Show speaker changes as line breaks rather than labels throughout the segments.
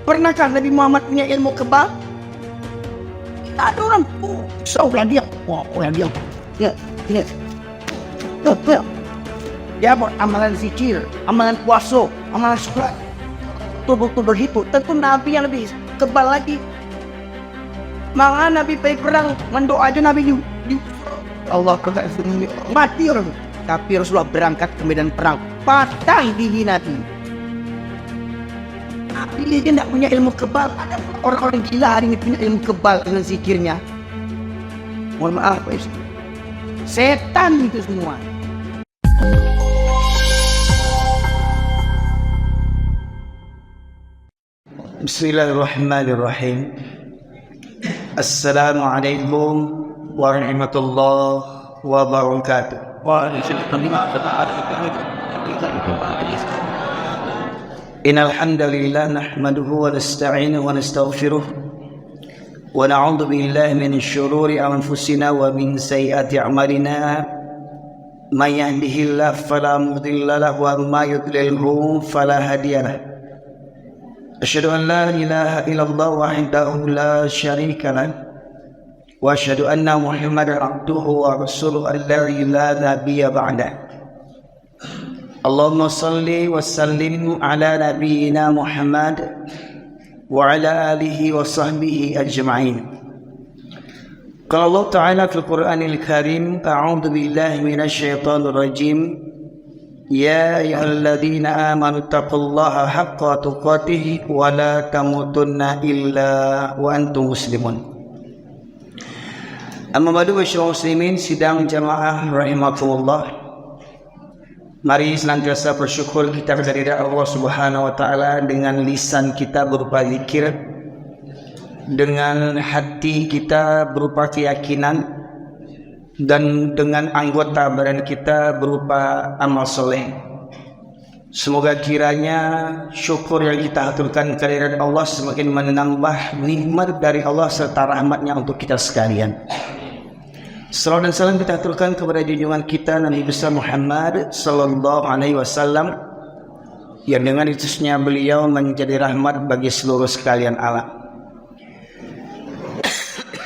Pernahkah Nabi Muhammad punya ilmu kebal? Tak ada orang. Seorang dia. Orang dia. Ya. Dia buat amalan zikir, amalan puasa, amalan sholat. Betul-betul begitu. Tentu Nabi yang lebih kebal lagi. Maka Nabi pergi perang, mendoa aja Nabi Allah mati orang. Tapi Rasulullah berangkat ke medan perang, patah gigi Nabi. Nabi dia tidak punya ilmu kebal. Ada orang-orang gila hari ini punya ilmu kebal dengan zikirnya. Mohon maaf, setan itu semua.
Bismillahirrahmanirrahim. Assalamualaikum warahmatullahi wabarakatuh. Innal hamdalillah nahmaduhu wa nasta'inuhu wa nastaghfiruh wa na'udzu billahi min shururi anfusina wa min sayyiati a'malina. May yahdihillahu fala mudilla lahu wa may yudlilhu fala hadiya lahu. أشهد أن لا إله إلا الله وحده لا شريك له وأشهد أن محمدا عبده ورسوله الذي لا نبي بعده اللهم صل وسلم على نبينا محمد وعلى آله وصحبه أجمعين. قال الله تعالى في القرآن الكريم أعوذ بالله من الشيطان الرجيم يا أيها الذين آمنوا اتقوا الله حق تقاته ولا تموتن إلا وأنتم مسلمون. Amma ba'du masyaallah muslimin sidang jamaah rahimakumullah. Mari senantiasa bersyukur kita kepada Allah Subhanahu wa taala dengan lisan kita berupa zikir, dengan hati kita berupa keyakinan, dan dengan anggota badan kita berupa amal soleh. Semoga kiranya syukur yang kita aturkan kehadirat Allah semakin menambah nikmat dari Allah serta rahmatnya untuk kita sekalian. Salawat dan salam kita aturkan kepada junjungan kita Nabi besar Muhammad sallallahu alaihi wasallam, yang dengan utusnya beliau menjadi rahmat bagi seluruh sekalian alam.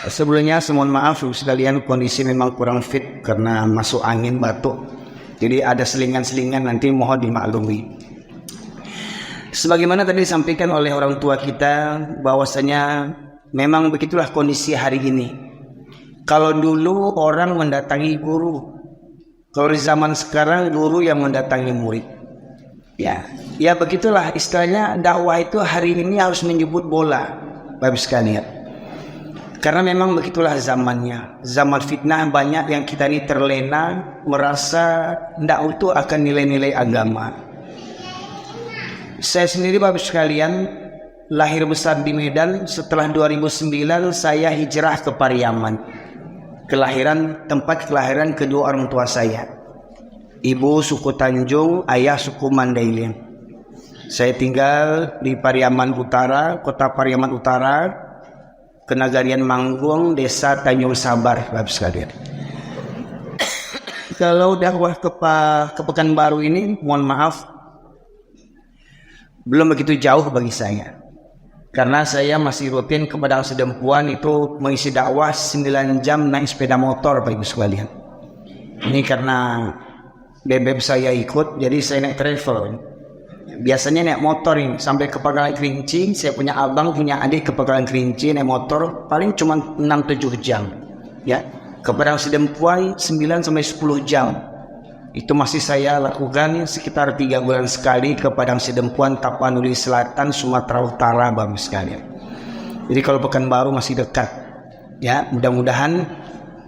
Sebelumnya mohon maaf sekalian, kondisi memang kurang fit karena masuk angin batuk. Jadi ada selingan-selingan, nanti mohon dimaklumi. Sebagaimana tadi disampaikan oleh orang tua kita, bahwasanya memang begitulah kondisi hari ini. Kalau dulu orang mendatangi guru, kalau di zaman sekarang guru yang mendatangi murid. Ya begitulah istilahnya, dakwah itu hari ini harus menyebut bola, Bapak sekalian. Karena memang begitulah zamannya. Zaman fitnah, banyak yang kita ini terlena, merasa tidak utuh akan nilai-nilai agama. Saya sendiri Bapak sekalian, lahir besar di Medan. Setelah 2009 saya hijrah ke Pariaman, tempat kelahiran kedua orang tua saya. Ibu suku Tanjung, ayah suku Mandailing. Saya tinggal di Pariaman Utara, kota Pariaman Utara, Kenagarian Manggung, desa Tanjung Sabar, Bapak sekalian. Kalau dakwah ke Pekanbaru ini, mohon maaf, belum begitu jauh bagi saya. Karena saya masih rutin ke Padang Sedempuan, itu mengisi dakwah 9 jam naik sepeda motor, Bapak Ibu sekalian. Ini karena bebek saya ikut, jadi saya naik travel. Biasanya naik motor ini sampai ke Pangkalan Kerinci. Saya punya abang, punya adik ke Pangkalan Kerinci naik motor paling cuma 6-7 jam. Ya, ke Padang Sedempuan 9 sampai 10 jam. Itu masih saya lakukan sekitar 3 bulan sekali ke Padang Sedempuan, Tapanuli Selatan, Sumatera Utara, Bapak sekalian. Jadi kalau Pekanbaru masih dekat. Ya, mudah-mudahan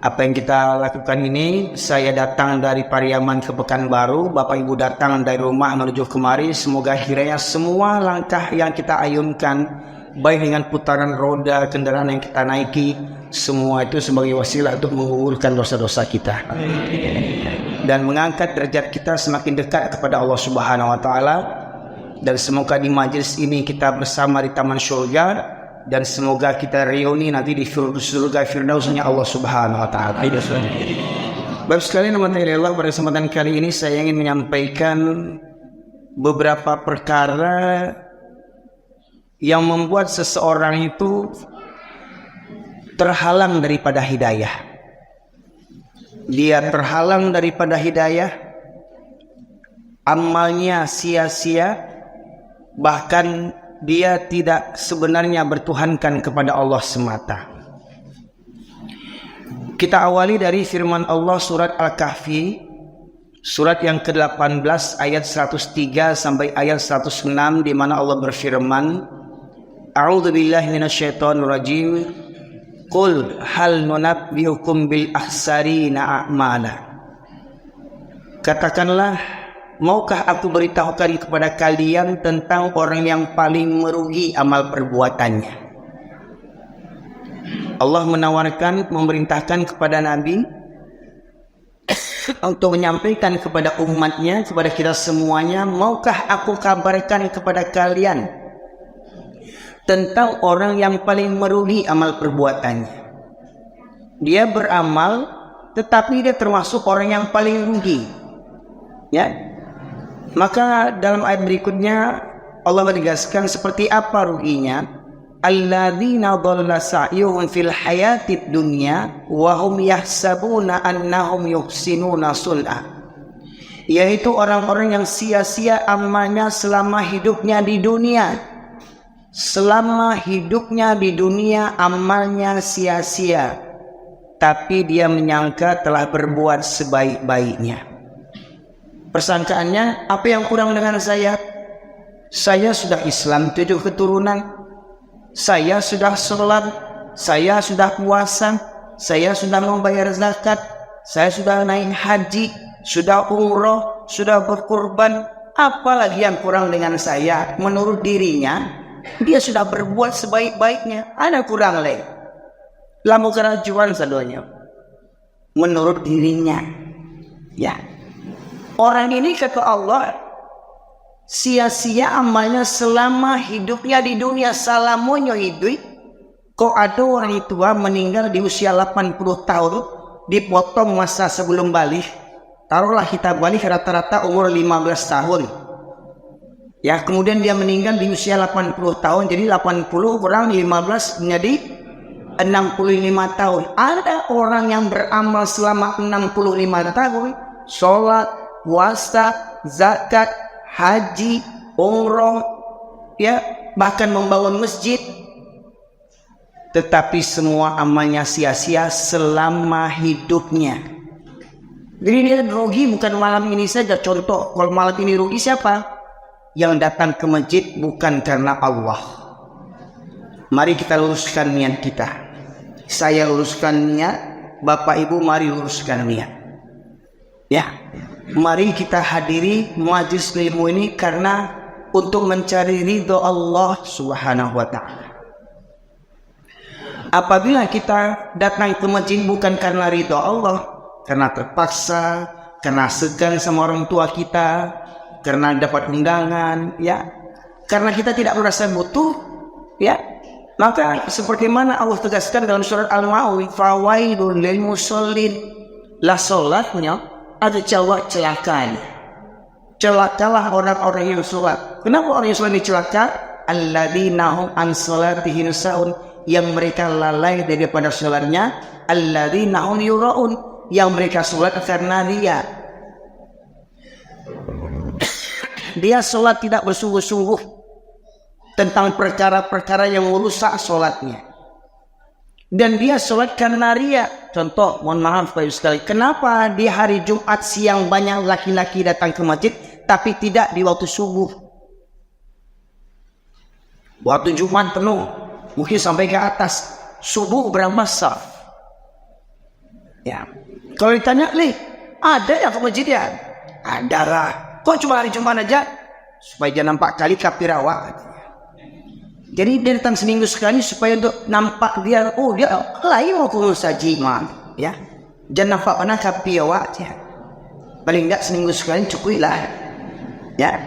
apa yang kita lakukan ini, saya datang dari Pariaman ke Pekanbaru, Bapak Ibu datang dari rumah menuju kemari, semoga kiranya semua langkah yang kita ayunkan, baik dengan putaran roda kendaraan yang kita naiki, semua itu sebagai wasilah untuk menggugurkan dosa-dosa kita dan mengangkat derajat kita semakin dekat kepada Allah Subhanahu wa taala. Dan semoga di majelis ini kita bersama di taman surga, dan semoga kita reuni nanti di surga firdausnya Allah Subhanahu wa taala. Bapak sekalian, Allah, pada kesempatan kali ini saya ingin menyampaikan beberapa perkara yang membuat seseorang itu terhalang daripada hidayah. Dia terhalang daripada hidayah, amalnya sia-sia, bahkan dia tidak sebenarnya bertuhankan kepada Allah semata. Kita awali dari firman Allah surat Al-Kahfi, surat yang ke-18 ayat 103 sampai ayat 106, di mana Allah berfirman, A'udzubillahi minasyaitonir rajim. Qul hal nunabbiukum bil akhsarina a'mala. Katakanlah, maukah aku beritahukan kepada kalian tentang orang yang paling merugi amal perbuatannya? Allah menawarkan, memerintahkan kepada Nabi untuk menyampaikan kepada umatnya, kepada kita semuanya, maukah aku kabarkan kepada kalian tentang orang yang paling merugi amal perbuatannya? Dia beramal, tetapi dia termasuk orang yang paling rugi. Ya, maka dalam ayat berikutnya Allah menegaskan seperti apa ruginya. Alladzina dhalla sa'yuhum fil hayatid dunya wa hum yahsabuna annahum yuhsinuna sun'a. Yaitu orang-orang yang sia-sia amalnya selama hidupnya di dunia. Selama hidupnya di dunia amalnya sia-sia, tapi dia menyangka telah berbuat sebaik-baiknya. Persangkaannya, apa yang kurang dengan saya? Saya sudah Islam 7 keturunan, saya sudah sholat, saya sudah puasa, saya sudah membayar zakat, saya sudah naik haji, sudah umroh, sudah berkurban. Apalagi yang kurang dengan saya? Menurut dirinya, dia sudah berbuat sebaik-baiknya. Ada kurang lagi. Lamu kerajuan sadonya. Menurut dirinya. Ya. Orang ini kata Allah, sia-sia amalnya selama hidupnya di dunia. Salamonyo hidup. Kok ada orang tua meninggal di usia 80 tahun, dipotong masa sebelum balik. Taruhlah kita balik rata-rata umur 15 tahun. Ya, kemudian dia meninggal di usia 80 tahun. Jadi 80 kurang 15 menjadi 65 tahun. Ada orang yang beramal selama 65 tahun. Sholat, puasa, zakat, haji, umroh, ya, bahkan membangun masjid. Tetapi semua amalnya sia-sia selama hidupnya. Jadi dia rugi bukan malam ini saja. Contoh, kalau malam ini rugi siapa? Yang datang ke masjid bukan karena Allah. Mari kita luruskan niat kita. Saya luruskan niat, Bapak Ibu mari luruskan niat. Ya, mari kita hadiri majelis ilmu ini karena untuk mencari ridho Allah Subhanahu wa ta'ala. Apabila kita datang ke masjid bukan karena ridho Allah, karena terpaksa, karena segan sama orang tua kita, karena dapat undangan, ya, karena kita tidak merasa butuh, ya, maka seperti mana Allah tegaskan dalam surat Al-Ma'un, fawailul lil musallin, la salatnya ada celaka. Celakalah orang-orang yang salat. Kenapa orang yang salat dicelaka? Alladzina hum an salatihim sahun, yang mereka lalai daripada salatnya. Alladzina hum yuraun, yang mereka salat karena dia sholat tidak bersungguh-sungguh tentang perkara-perkara yang merusak sholatnya. Dan dia sholat karena ria. Contoh, mohon maaf Pak sekali, kenapa di hari Jumat siang banyak laki-laki datang ke masjid, tapi tidak di waktu subuh? Waktu Jumat penuh, mungkin sampai ke atas. Subuh berapa saf? Ya, kalau ditanya, ada yang ke masjid ya? Ada lah. Kok cuma hari Jumat aja? Supaya jangan nampak kali kapirawa. Jadi dia datang seminggu sekali supaya untuk nampak dia, oh dia lain mau kurus saji, ya. Jangan nampak mana kapirawa aja. Paling tidak seminggu sekali cukup lah. Ya.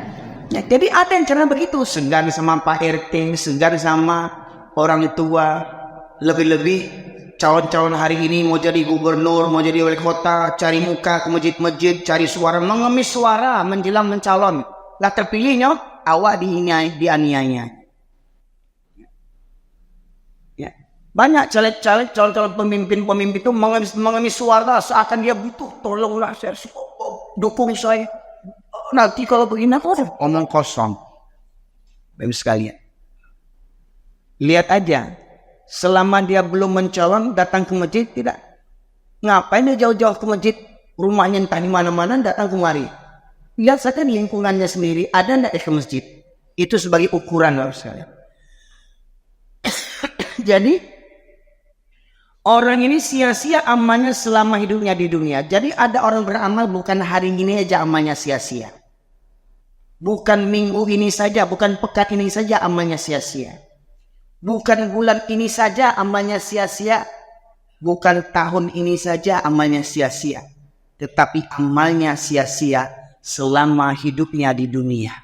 Jadi ada yang cara begitu, segan sama Pak RT, segan sama orang tua, lebih-lebih calon-calon hari ini mau jadi gubernur, mau jadi wali kota, cari muka ke masjid-masjid, cari suara, mengemis suara menjelang mencalon. Lah terpilihnya awak dianiaya. Banyak caleg-caleg, calon-calon pemimpin-pemimpin itu mengemis suara seakan dia butuh. Tolonglah saya, dukung saya. Nanti kalau begini, omong kosong. Bapak sekalian. Lihat aja. Selama dia belum mencalon, datang ke masjid, tidak. Ngapain dia jauh-jauh ke masjid? Rumahnya entah di mana-mana, datang kemari. Lihat saja di lingkungannya sendiri, ada tidak ke masjid? Itu sebagai ukuran, Bapak sekalian. Jadi, orang ini sia-sia amalnya selama hidupnya di dunia. Jadi ada orang beramal bukan hari ini aja amalnya sia-sia. Bukan minggu ini saja, bukan pekan ini saja amalnya sia-sia. Bukan bulan ini saja amalnya sia-sia. Bukan tahun ini saja amalnya sia-sia. Tetapi amalnya sia-sia selama hidupnya di dunia.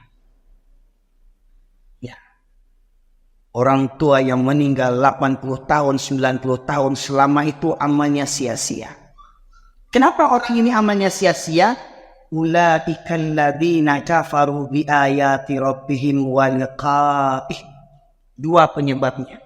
Orang tua yang meninggal 80 tahun, 90 tahun, selama itu amalnya sia-sia. Kenapa orang ini amalnya sia-sia? Ulaikal ladzina kafaru bi ayati rabbihim wa liqa'ih. Dua penyebabnya.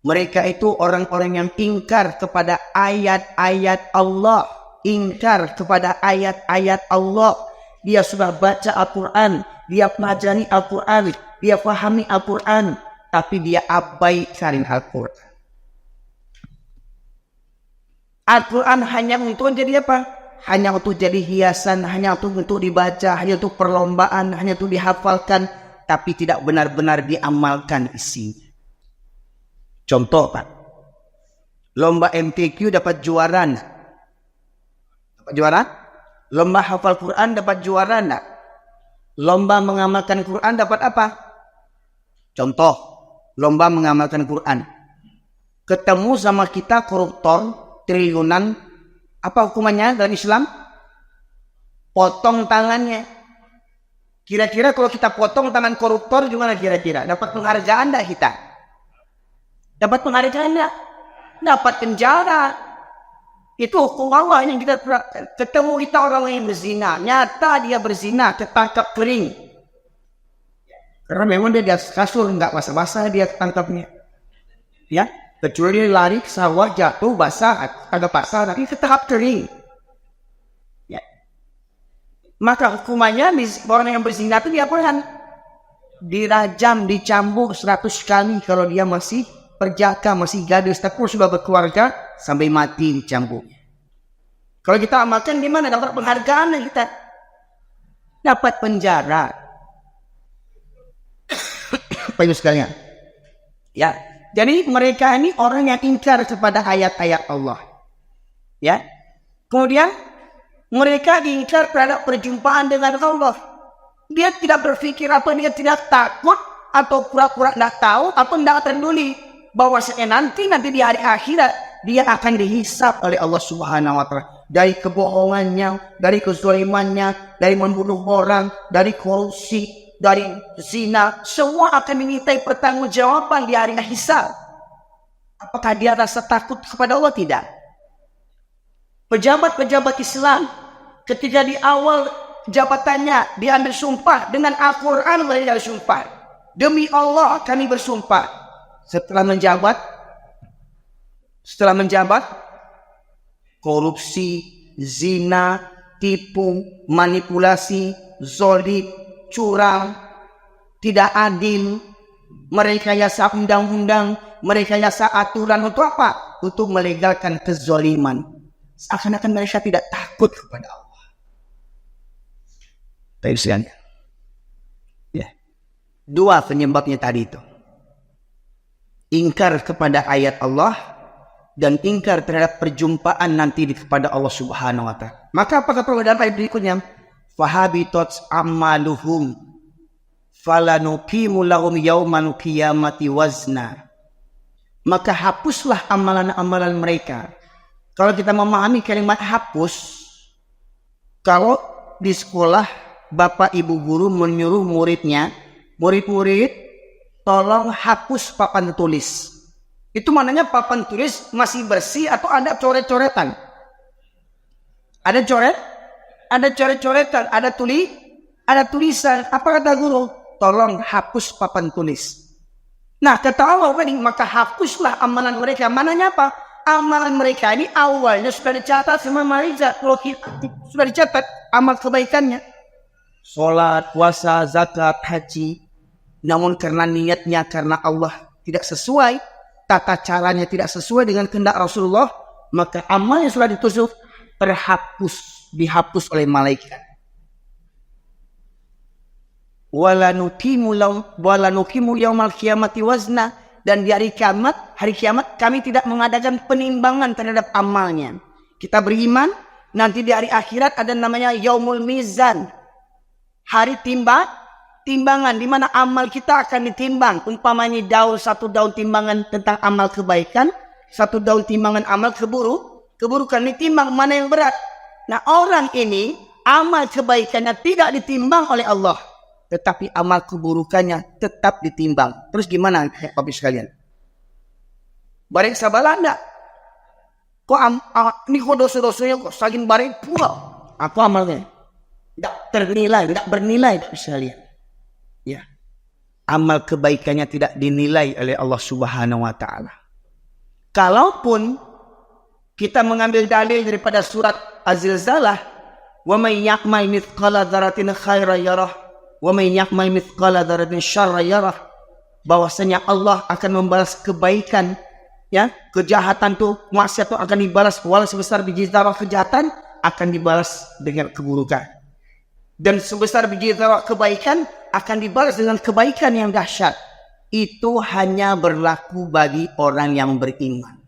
Mereka itu orang-orang yang ingkar kepada ayat-ayat Allah. Ingkar kepada ayat-ayat Allah. Dia sudah baca Al-Quran, dia pelajari Al-Quran, dia pahami Al-Quran, tapi dia abaikan Al-Quran. Al-Quran hanya untuk jadi apa? Hanya untuk jadi hiasan, hanya untuk dibaca, hanya untuk perlombaan, hanya untuk dihafalkan, tapi tidak benar-benar diamalkan isinya. Contoh, Pak. Lomba MTQ dapat juara enggak? Dapat juara? Lomba hafal Quran dapat juara enggak? Lomba mengamalkan Quran dapat apa? Contoh, lomba mengamalkan Quran. Ketemu sama kita koruptor, triliunan, apa hukumannya dalam Islam? Potong tangannya. Kira-kira kalau kita potong tangan koruptor gimana kira-kira? Dapat penghargaan enggak kita? Dapat penghargaan enggak? Dapat penjara. Itu hukum Allah yang kita ketemu kita orang yang berzina. Nyata dia berzina, ketangkap kering. Karena memang dia di atas kasur, enggak basah-basah dia ketangkapnya. Ya, kecuali dia lari ke sawah, jatuh, basah, agak basah, tapi tetap kering. Ya. Maka hukumannya orang yang berzina itu diapakan? Dirajam, dicambuk 100 kali kalau dia masih perjaka, masih gadis, tapi sudah berkeluarga sampai mati dicambuk. Kalau kita amalkan gimana? Dapat penghargaan kita. Dapat penjara. Bapak Ibu sekalian. Ya, jadi mereka ini orang yang ingkar kepada ayat-ayat Allah. Ya. Kemudian mereka ingkar terhadap perjumpaan dengan Allah. Dia tidak berpikir apa, dia tidak takut atau pura-pura tidak tahu atau tidak peduli bahwa nanti di hari akhirat dia akan dihisab oleh Allah Subhanahu wa taala dari kebohongannya, dari kezalimannya, dari membunuh orang, dari korupsi, dari zina, semua akan dimintai pertanggungjawaban di hari hisab. Apakah dia rasa takut kepada Allah? Tidak. Pejabat-pejabat Islam ketika di awal jabatannya diambil sumpah dengan Al-Quran, mereka bersumpah, demi Allah kami bersumpah. Setelah menjabat, korupsi, zina, tipu, manipulasi, zalim, curang, tidak adil, merekayasa undang-undang, merekayasa aturan untuk apa? Untuk melegalkan kezaliman. Seakan-akan mereka tidak takut kepada Allah. Baik sekalian. Ya. Dua penyebabnya tadi itu. Ingkar kepada ayat Allah dan ingkar terhadap perjumpaan nanti kepada Allah Subhanahu wa taala. Maka apa kata dalam ayat berikutnya? Fahabitat amaluhum falanuqimu lahum yaumal qiyamati wazna. Maka hapuslah amalan-amalan mereka. Kalau kita memahami kalimat hapus, kalau di sekolah bapak ibu guru menyuruh muridnya, murid-murid tolong hapus papan tulis. Itu maknanya papan tulis masih bersih atau ada coret-coretan? Ada coret? Ada coret-coretan, ada tulisan. Apa kata guru? Tolong hapus papan tulis.
Nah, kata Allah tadi, maka hapuslah amalan mereka. Mananya apa? Amalan mereka ini awalnya sudah dicatat sama malaikat. Kalau sudah dicatat amal kebaikannya. Sholat, puasa, zakat, haji. Namun karena niatnya karena Allah tidak sesuai, tata caranya tidak sesuai dengan kehendak Rasulullah, maka amalnya sudah ditusuk, dihapus oleh malaikat. Wala nuqimu yaumal qiyamati wazna, dan di hari kiamat kami tidak mengadakan penimbangan terhadap amalnya. Kita beriman nanti di hari akhirat ada namanya yaumul mizan, hari timbangan di mana amal kita akan ditimbang. Umpamanya satu daun timbangan tentang amal kebaikan, satu daun timbangan amal keburukan, ditimbang mana yang berat. Nah, orang ini amal kebaikannya tidak ditimbang oleh Allah, tetapi amal keburukannya tetap ditimbang. Terus gimana Bapak sekalian? Bareng sabalah enggak? Kok ini kok dosa-dosanya kok saking bareng pula? Apa amalnya? Tidak bernilai Bapak sekalian. Ya. Amal kebaikannya tidak dinilai oleh Allah Subhanahu wa taala. Kalaupun kita mengambil dalil daripada surat Az-Zilzalah, wa may ya'mal mithqala dzarratin khairan yarah wa may ya'mal mithqala dzarratin syarran yarah, bahwasanya Allah akan membalas kebaikan, ya, kejahatan tuh, maksiat tuh akan dibalas walau sebesar biji zarah kejahatan akan dibalas dengan keburukan. Dan sebesar biji zarah kebaikan akan dibalas dengan kebaikan yang dahsyat. Itu hanya berlaku bagi orang yang beriman.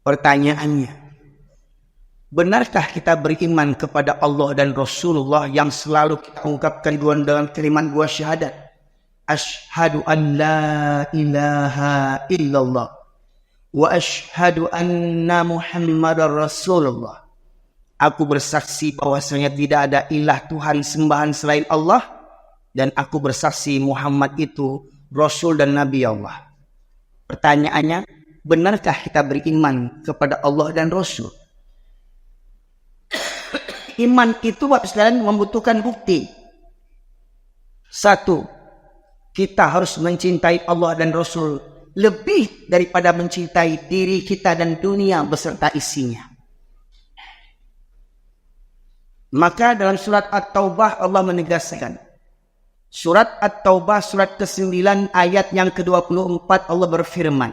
Pertanyaannya, benarkah kita beriman kepada Allah dan Rasulullah yang selalu kita ungkapkan dalam kalimat dua syahadat? Asyhadu an la ilaha illallah wa asyhadu anna Muhammadar Rasulullah. Aku bersaksi bahwasanya tidak ada ilah Tuhan sembahan selain Allah, dan aku bersaksi Muhammad itu Rasul dan Nabi Allah. Pertanyaannya, benarkah kita beriman kepada Allah dan Rasul? Iman itu Bapak sekalian membutuhkan bukti. Satu, kita harus mencintai Allah dan Rasul lebih daripada mencintai diri kita dan dunia beserta isinya. Maka dalam surat At-Taubah Allah menegaskan. Surat At-Taubah surat ke-9 ayat yang ke-24 Allah berfirman.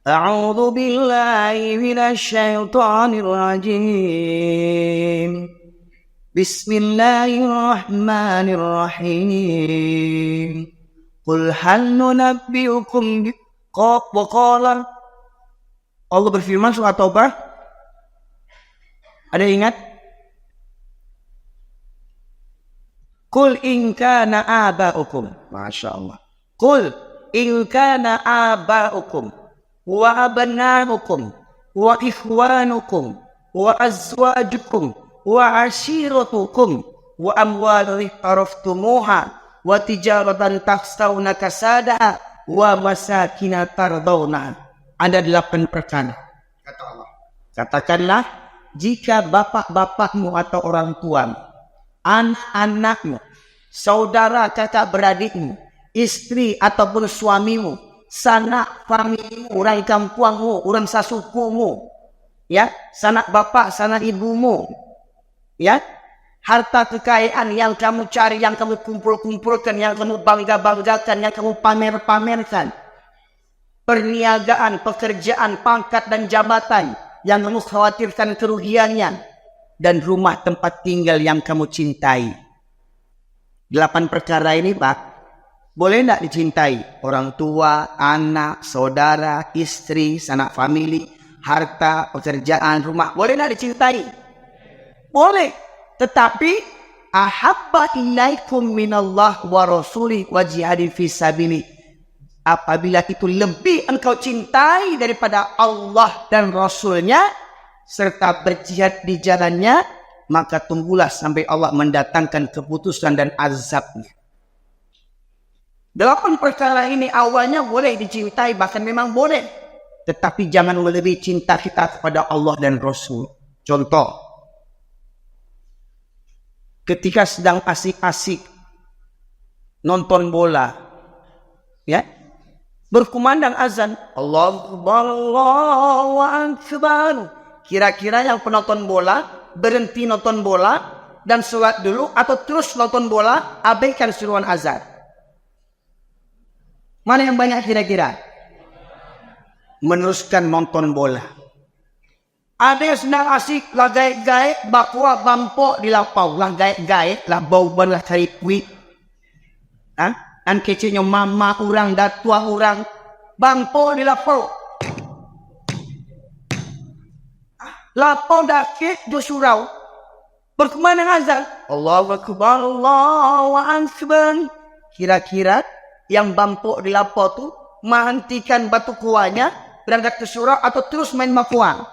A'udzu billahi minasyaitonir rajim. Bismillahirrahmanirrahim. Qul hal nunabbiukum qala. Allah berfirman surat Taubah. Ada yang ingat? Qul in kana aba'ukum. Masya Allah. Qul in kana aba'ukum wa abna'ukum wa ikhwanukum wa azwajukum wa ashiratukum wa amwalun iqtaraftumuha wa tijaratan takhshawna kasadaha wa masakina tardawna. Ada 8 perkara. Kata Allah. Katakanlah, jika bapak-bapakmu atau orang tuamu, anak-anakmu, saudara kakak beradikmu, istri ataupun suamimu, sanak familimu, orang kampungmu, orang sasukumu, ya, sanak bapak, sanak ibumu, ya, harta kekayaan yang kamu cari, yang kamu kumpul-kumpulkan, yang kamu bangga-banggakan, yang kamu pamer-pamerkan, perniagaan, pekerjaan, pangkat dan jabatan yang kamu khawatirkan kerugiannya, dan rumah tempat tinggal yang kamu cintai. 8 perkara ini, Pak, boleh tidak dicintai? Orang tua, anak, saudara, istri, sanak famili, harta, pekerjaan, rumah, boleh tidak dicintai? Boleh. Tetapi ahabba ilaikum minallah wa rasulih wa jihadin fisabilih. Apabila itu lebih engkau cintai daripada Allah dan Rasulnya, serta berjihad di jalannya, maka tunggulah sampai Allah mendatangkan keputusan dan azabnya. 8 perkara ini awalnya boleh dicintai, bahkan memang boleh. Tetapi jangan melebihi cinta kita kepada Allah dan Rasul. Contoh, ketika sedang asik-asik nonton bola, ya, berkumandang azan, Allahu Akbar, Allahu Akbar. Kira-kira yang penonton bola berhenti nonton bola dan sholat dulu atau terus nonton bola, abaikan seruan azan? Mana yang banyak kira-kira? Meneruskan nonton bola. Ada yang sedang asik lah gaek-gaek, bakwa bampok di lapau lah gaek-gaek lah bau lah cari kuih. Dan kecilnya mama orang, datua orang, bampok di lapau. Lapau dakik do surau. Berkumandang azan, Allahu Akbar, Allahu Akbar. Kira-kira yang bampok di lapau tu menghentikan batu kuahnya, berangkat ke surau atau terus main makuang?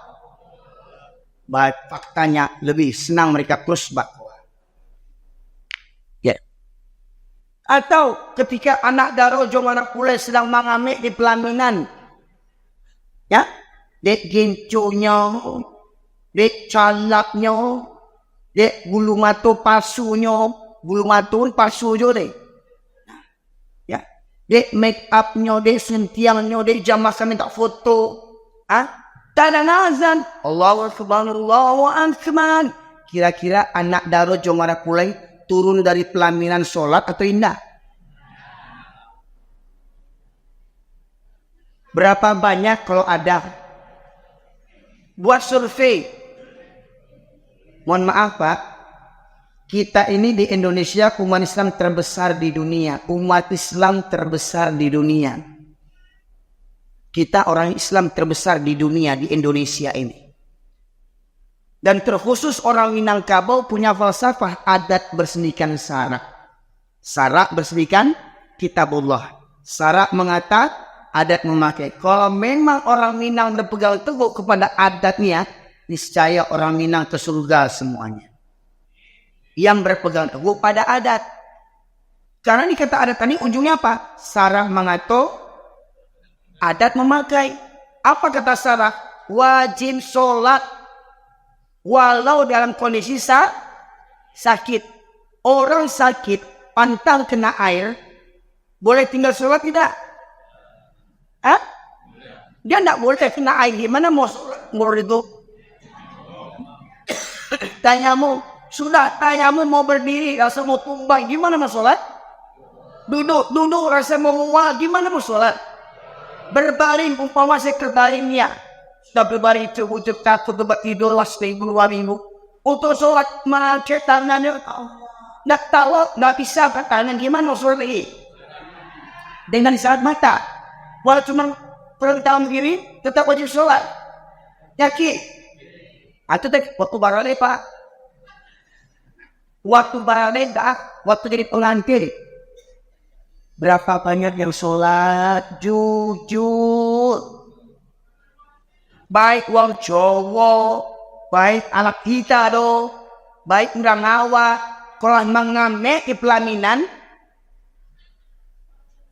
Baik, faktanya lebih senang mereka terus bakwa. Ya. Atau ketika anak daro jom anak pulai sedang mengamik di pelaminan. Ya. Dek genconya, dek calaknya, dek bulu mata palsunya, bulu mata palsu je dek. Ya. Dek make upnya, dek sentiangnya, dek jam masa minta foto. Tak ada azan. Allahu Akbar, Allahu Akbar. Kira-kira anak daro jomara kulai turun dari pelaminan sholat atau indah? Berapa banyak kalau ada? Buat survei. Mohon maaf Pak, kita ini di Indonesia umat Islam terbesar di dunia. Umat Islam terbesar di dunia. Kita orang Islam terbesar di dunia, di Indonesia ini. Dan terkhusus orang Minangkabau punya falsafah adat bersendirikan syarak. Syarak bersendirikan kitabullah. Syarak mengata, adat memakai. Kalau memang orang Minang berpegang teguh kepada adatnya, niscaya orang Minang ke surga semuanya. Yang berpegang teguh pada adat. Karena ini kata adat tadi ujungnya apa? Syarak mengatur, adat memakai. Apa kata syarak? Wajib sholat walau dalam kondisi sakit. Orang sakit pantang kena air, boleh tinggal sholat tidak? Dia tidak boleh kena air. Gimana mau sholat? Itu tanyamu mau berdiri rasa mau tumbang, gimana mau sholat? Duduk rasa mau mual, gimana mau sholat? Berbaring umpama saya terbaringnya sudah berbaring ucap takut tempat tidur lah seminggu 2 minggu untuk sholat macet tangannya nak tahu nak bisa tangan gimana sholat lagi dengan saat mata walau cuma perintah kiri tetap wajib sholat yakin atau waktu barale Pak waktu barale dah waktu jadi pengantin. Berapa banyak yang sholat jujur, baik wong Jawa, baik anak kita do, baik orang Jawa, kalau mengamek di pelaminan,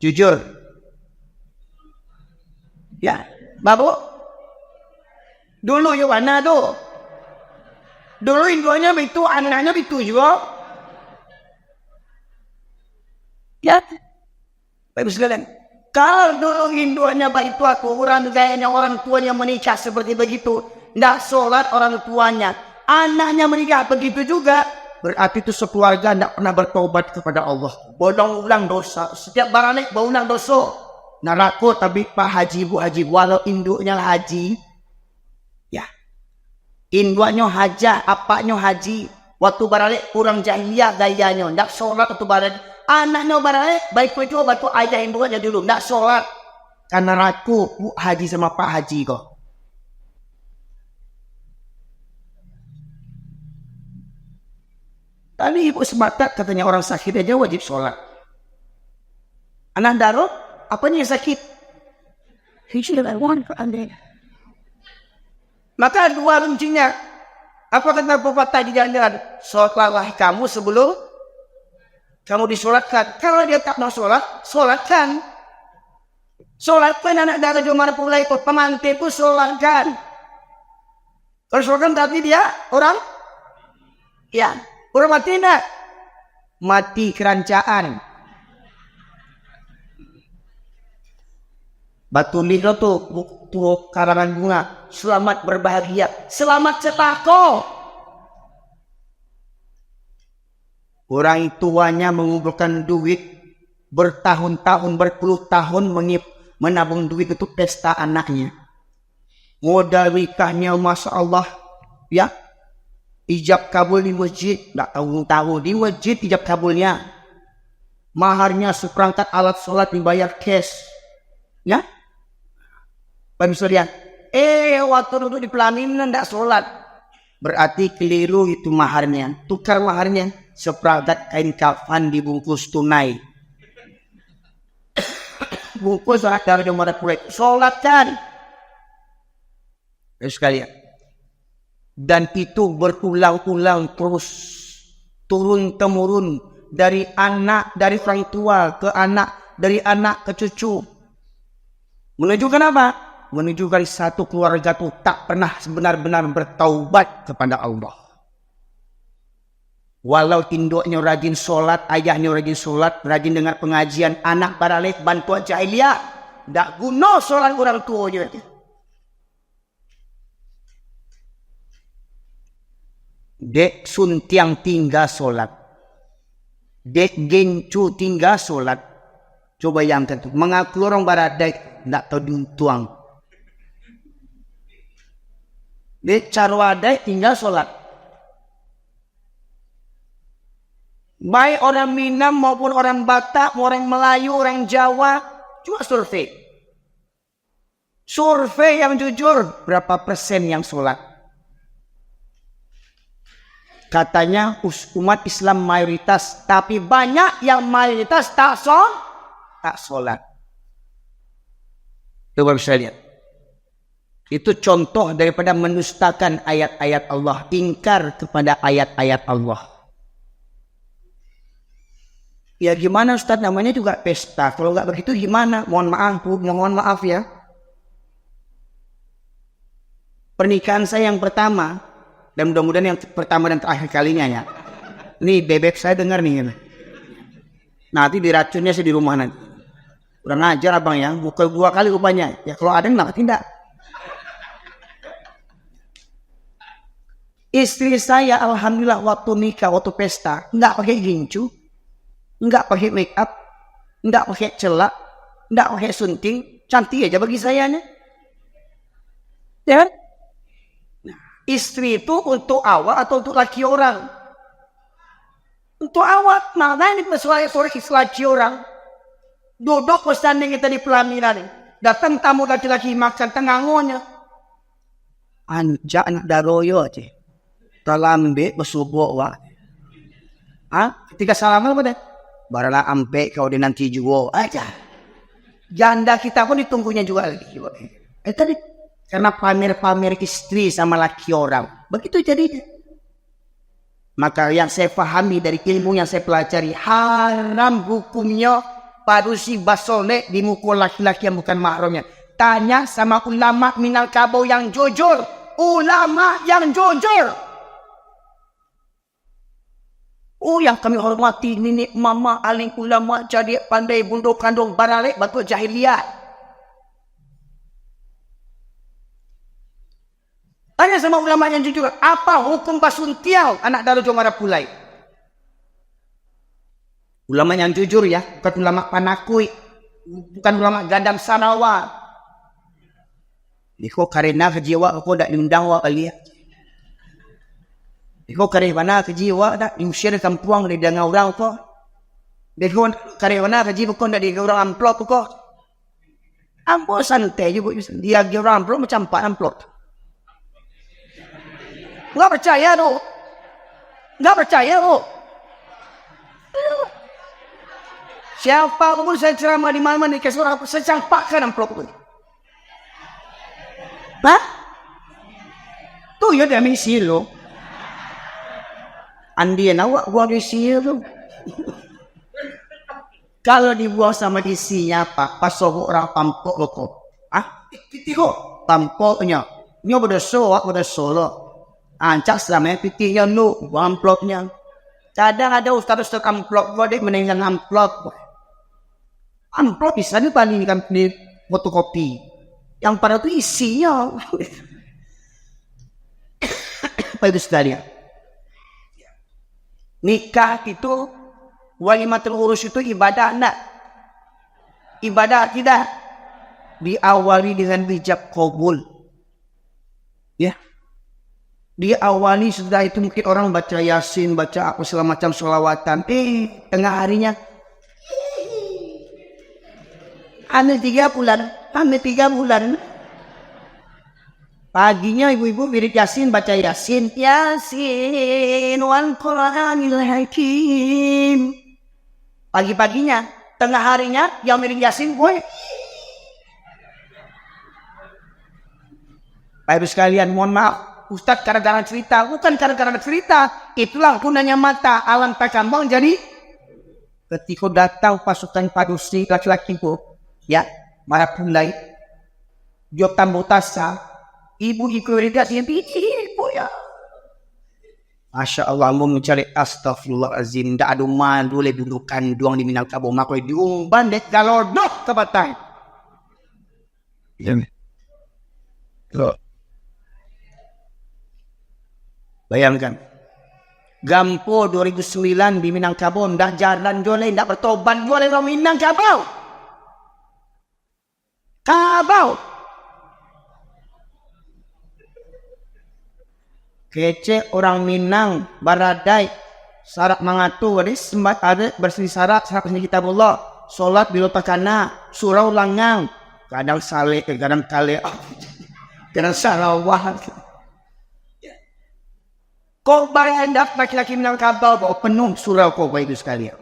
jujur, ya, babu, dulu ya mana do, dulu induannya begitu, anaknya begitu juga, ya. Baik sekalian, kalau dulu induannya baik tua orang gayanya orang tuanya menikah seperti begitu, tidak sholat orang tuanya, anaknya menikah begitu juga, berarti itu sekeluarga tidak pernah bertobat kepada Allah. Berulang dosa, setiap barang berulang dosa. Naraku tapi Pak Haji Bu Haji, walau induknya haji, ya, induannya hajah, apanya haji, waktu barang kurang jahiliyah gayanya, tidak sholat waktu barang. Anaknya barang baik itu batu ayah induannya dulu tidak sholat karena ragu Bu Haji sama Pak Haji kok. Tadi ibu sebatat katanya orang sakit aja wajib sholat. Anak daro apanya yang sakit? Maka dua kuncinya. Apa kata pepatah di jalan-jalan? Sholatlah kamu sebelum kamu disolatkan. Kalau dia tak mau sholat, sholatkan. Sholatkan anak darah jomara pula ikut pemantai pun sholatkan. Kalau sholatkan tapi dia orang, ya orang mati enggak? Mati kerancaan. Batu nikel tuh karangan bunga. Selamat berbahagia. Selamat cetako. Orang tuanya mengumpulkan duit bertahun-tahun, berpuluh tahun menabung duit untuk pesta anaknya. Modal nikahnya Masya Allah. Ya. Ijab kabul di masjid. Tak tahu di masjid ijab kabulnya. Maharnya seperangkat alat sholat dibayar cash. Ya. Pemisalnya. Waktu duduk di pelaminan tidak sholat. Berarti keliru itu maharnya. Tukar maharnya. Seperangkat kain kafan dibungkus tunai. Bungkus dari nomor kulit. Sholat kan. Sekalian. Dan itu berulang-ulang terus. Turun-temurun. Dari orang tua ke anak. Dari anak ke cucu. Menunjukkan apa? Menunjukkan satu keluarga itu tak pernah benar-benar bertaubat kepada Allah. Walau induknya rajin sholat, ayahnya rajin sholat, rajin dengar pengajian, anak baralik bantuan jahiliyah. Tak guna sholat orang tuanya. Dek suntiang tinggal sholat. Dek gencu tinggal sholat. Coba yang tentu. Mengaku orang baradai. Tak tahu diutuang. Dek carwadai tinggal sholat. Baik orang Minang maupun orang Batak, orang Melayu, orang Jawa. Cuma survei. Survei yang jujur. Berapa persen yang sholat? Katanya umat Islam mayoritas. Tapi banyak yang mayoritas tak sholat. Coba bisa lihat. Itu contoh daripada mendustakan ayat-ayat Allah. Ingkar kepada ayat-ayat Allah. Ya gimana Ustaz, namanya juga pesta. Kalau nggak begitu gimana? Mohon maaf ya. Pernikahan saya yang pertama. Dan mudah-mudahan yang pertama dan terakhir kalinya ya. Ini bebek saya dengar nih. Nanti diracunnya saya di rumah nanti. Udah ngajar abang ya. Buka 2 kali rupanya. Ya kalau ada kenapa tidak? Istri saya alhamdulillah waktu nikah, waktu pesta. Nggak pakai gincu. Nggak pakai make up. Nggak pakai celak. Nggak pakai sunting. Cantik aja bagi saya nih. Ya kan? Istri itu untuk awak atau untuk laki orang? Untuk awak. Mana ini sore laki orang? Duduk pesanin kita di pelaminan. Datang tamu laki-laki makan tengangonya. Anjak anak daroyo aja. Talambe bersubuh wak. Ketika salaman apa deh? Barala ampe kau di nanti juga aja. Janda kita pun ditunggunya juga lagi. Tadi karena pamer-pamer istri sama laki orang. Begitu jadinya. Maka yang saya pahami dari ilmu yang saya pelajari. Haram hukumnya parusi basolek dimukul laki-laki yang bukan mahramnya. Tanya sama ulama Minangkabau yang jujur. Ulama yang jujur. Yang kami hormati nenek mama alim ulama jadi pandai bunduk kandung baralek batu jahiliyah. Tanya sama ulama yang jujur, apa hukum basuntiau anak daru jomara pulai? Ulama yang jujur ya, bukan ulama panakui, bukan ulama gadam sanawa. Iko karena kejiwa aku dak diundang wa kali ya. Iko karena kejiwa dak diusir kampuang di danga orang ko. Iko karena kejiwa ko dak di orang amplop ko. Ambo santai juga dia orang amplop macam pak amplop. Nggak percaya lo. Nggak percaya lo. Siapa pun saya ceramah di mana-mana dikasih orang saya campakkan amplop itu. Tuh ya dia misi lo. Andi awak gua misi lo. Kalau dibuang sama isinya apa? Pas orang tampok lo kok. Tiko tampoknya. Nyo pada solo. Ancak selama pitihnya lu amplopnya. Kadang ada ustaz-ustaz amplop gua deh meninggal amplop. Amplop bisa nih paling di fotokopi. Yang pada itu isinya. Apa itu sekalian? Nikah itu, walimatul urus itu ibadah enggak? Ibadah tidak. Diawali dengan ijab qabul. Ya. Diawali sudah itu mungkin orang baca Yasin, baca apa segala macam sholawatan. Tengah harinya hamil 3 bulan. Paginya ibu-ibu wirid Yasin, baca Yasin. Yasin wal Qur'anil Hakim. Pagi-paginya, tengah harinya yang wirid Yasin, boy. Bapak Ibu sekalian, mohon maaf. Ustadz gara-gara cerita, bukan gara-gara cerita. Itulah gunanya mata, alam takambang. Jadi, ketika datang pasukan padusi laki-laki bu, ya, marah pulai, jawab tambu tasa, ibu ikut ibu ya. Masya Allah, mau mencari astagfirullahaladzim. Tak ada malu le dudukan duang di Minangkabau. Maka diumban dek galodok ke batai. Ya. Bayangkan. Gampo 2009 di Minangkabau. Dah jalan joleh. Dah bertobat joleh di Minangkabau. Kabau. Kece orang Minang, Baradai, syarat mengatu, sembat ada bersih syarat kitabullah, solat bila takana, surau langang, kadang saleh, kadang kale, kadang salawah. Kau barendak laki-laki Minangkabau bawa penuh surau kau itu sekalian.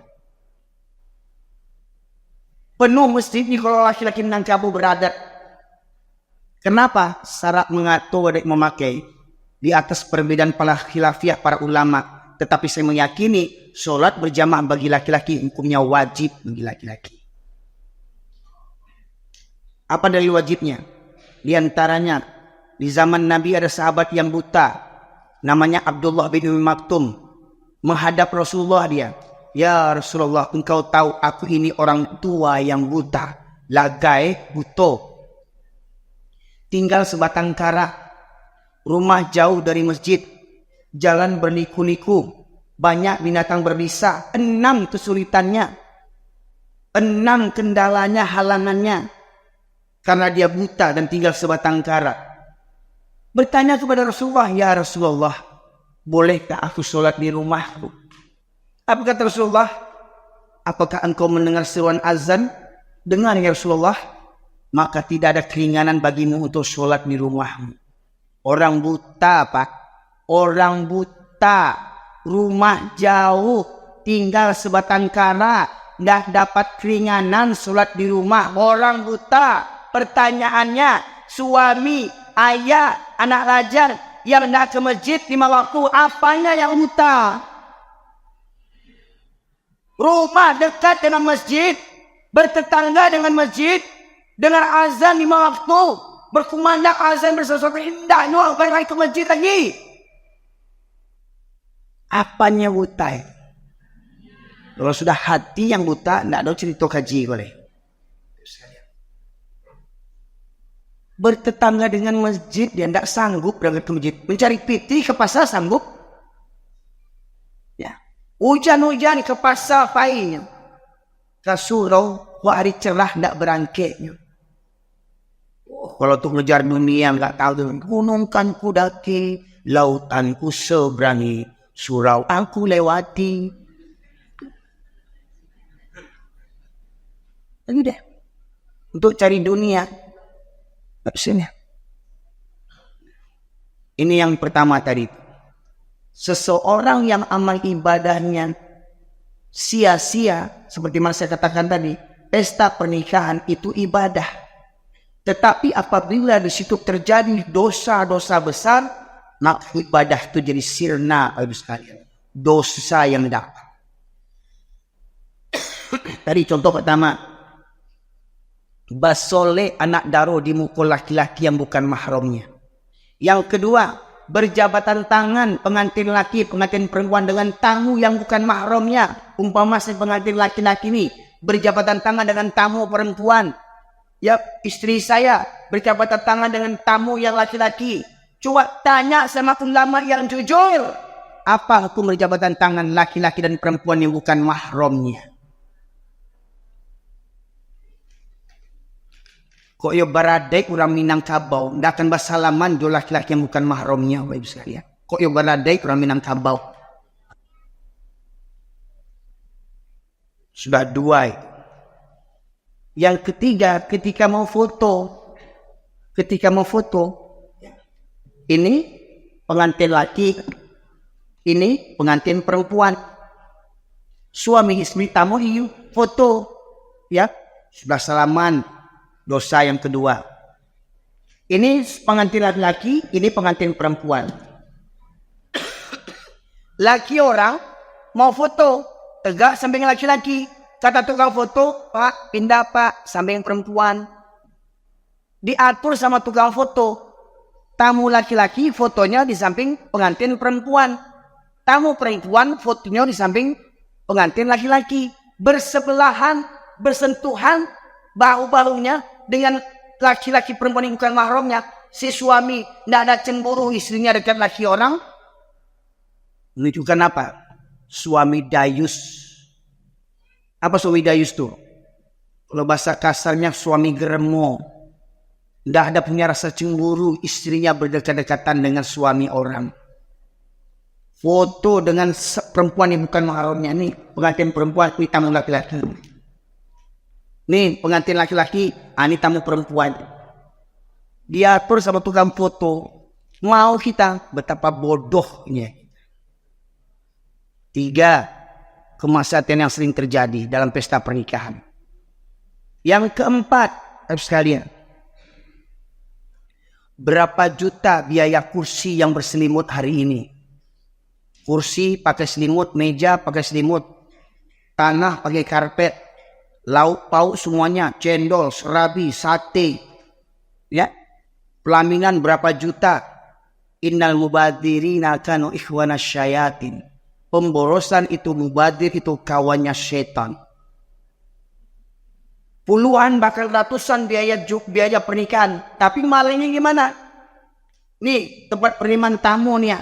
Penuh masjid ni kalau laki-laki Minangkabau beradat. Kenapa? Syarat mengatu adik memakai. Di atas perbedaan khilafiyah para ulama, tetapi saya meyakini solat berjamaah bagi laki-laki hukumnya wajib bagi laki-laki. Apa dalil wajibnya? Di antaranya di zaman Nabi ada sahabat yang buta, namanya Abdullah bin Umi Maktum, menghadap Rasulullah dia. Ya Rasulullah, engkau tahu aku ini orang tua yang buta, lagai buto, tinggal sebatang kara. Rumah jauh dari masjid, jalan berliku-liku, banyak binatang berbisa, 6 kesulitannya, 6 kendalanya, halangannya, karena dia buta dan tinggal sebatang kara. Bertanya kepada Rasulullah, ya Rasulullah, bolehkah aku sholat di rumahku? Apa kata Rasulullah? Apakah engkau mendengar seruan azan? Dengar ya Rasulullah, maka tidak ada keringanan bagimu untuk sholat di rumahmu. Orang buta Pak, orang buta, rumah jauh, tinggal sebatang kara, dah dapat keringanan sholat di rumah. Orang buta, pertanyaannya, suami, ayah, anak lajar yang nak ke masjid 5 waktu, apanya yang buta? Rumah dekat dengan masjid, bertetangga dengan masjid, dengan azan 5 waktu, berkumandang azan bersesuatu indah, nyuang baik ke masjid lagi. Apanya buta? Kalau sudah hati yang buta, tidak ada cerita kaji boleh. Bertetangga dengan masjid, dia tidak sanggup berangkat ke masjid. Mencari piti ke pasar sanggup. Ya. Hujan-hujan ke pasar payahnya. Ke surau, hari cerah tidak berangkatnya. Kalau untuk ngejar dunia nggak tahu tuh. Gunungkan ku daki, lautan ku seberangi, surau aku lewati. Lagi deh. Untuk cari dunia. Sini. Ini yang pertama tadi. Seseorang yang amal ibadahnya sia-sia, seperti mana saya katakan tadi, pesta pernikahan itu ibadah. Tetapi apabila di situ terjadi dosa-dosa besar, maka ibadah itu jadi sirna, Ibu sekalian. Dosa yang dapat. Tadi contoh pertama, basole anak daro di mukul laki-laki yang bukan mahramnya. Yang kedua, berjabatan tangan pengantin laki, pengantin perempuan dengan tamu yang bukan mahramnya. Umpama si pengantin laki-laki ini berjabatan tangan dengan tamu perempuan. Ya, istri saya berjabat tangan dengan tamu yang laki-laki. Coba tanya sama ulama yang jujur. Apa hukum berjabatan tangan laki-laki dan perempuan yang bukan mahramnya? Kok yo baradai orang Minangkabau, ndak akan bersalaman do laki-laki yang bukan mahramnya, Bapak Ibu sekalian. Kok yo baradai orang Minangkabau. Sudah dua itu. Yang ketiga, ketika mau foto, ini pengantin laki, ini pengantin perempuan. Suami istri tamu hiu foto, ya sudah salaman, dosa yang kedua. Ini pengantin laki-laki, ini pengantin perempuan. Laki orang mau foto, tegak samping laki-laki. Kata tukang foto, Pak, pindah Pak, samping perempuan. Diatur sama tukang foto. Tamu laki-laki fotonya di samping pengantin perempuan. Tamu perempuan fotonya di samping pengantin laki-laki. Bersebelahan, bersentuhan, bahu-bahunya dengan laki-laki perempuan yang bukan mahramnya. Si suami tidak ada cemburu istrinya dekat laki orang. Menunjukkan apa? Suami dayus. Apa suami dayus itu? Kalau bahasa kasarnya suami geremo. Tidak ada punya rasa cemburu istrinya berdekat-dekatan dengan suami orang. Foto dengan perempuan yang bukan mahramnya. Nih pengantin perempuan, ini tamu laki-laki. Nih pengantin laki-laki, ini tamu perempuan. Diatur sama tukang foto. Mau kita betapa bodohnya. 3. Kemaksiatan yang sering terjadi dalam pesta pernikahan. Yang keempat, sekalian, berapa juta biaya kursi yang berselimut hari ini? Kursi pakai selimut, meja pakai selimut, tanah pakai karpet, lauk pauk semuanya, cendol, serabi, sate, ya, pelaminan berapa juta? Innal mubadzirina kanu ikhwanas syayatin. Pemborosan itu mubadir, itu kawannya setan. Puluhan bahkan ratusan biaya pernikahan. Tapi malingnya gimana? Nih tempat penerimaan tamu nih.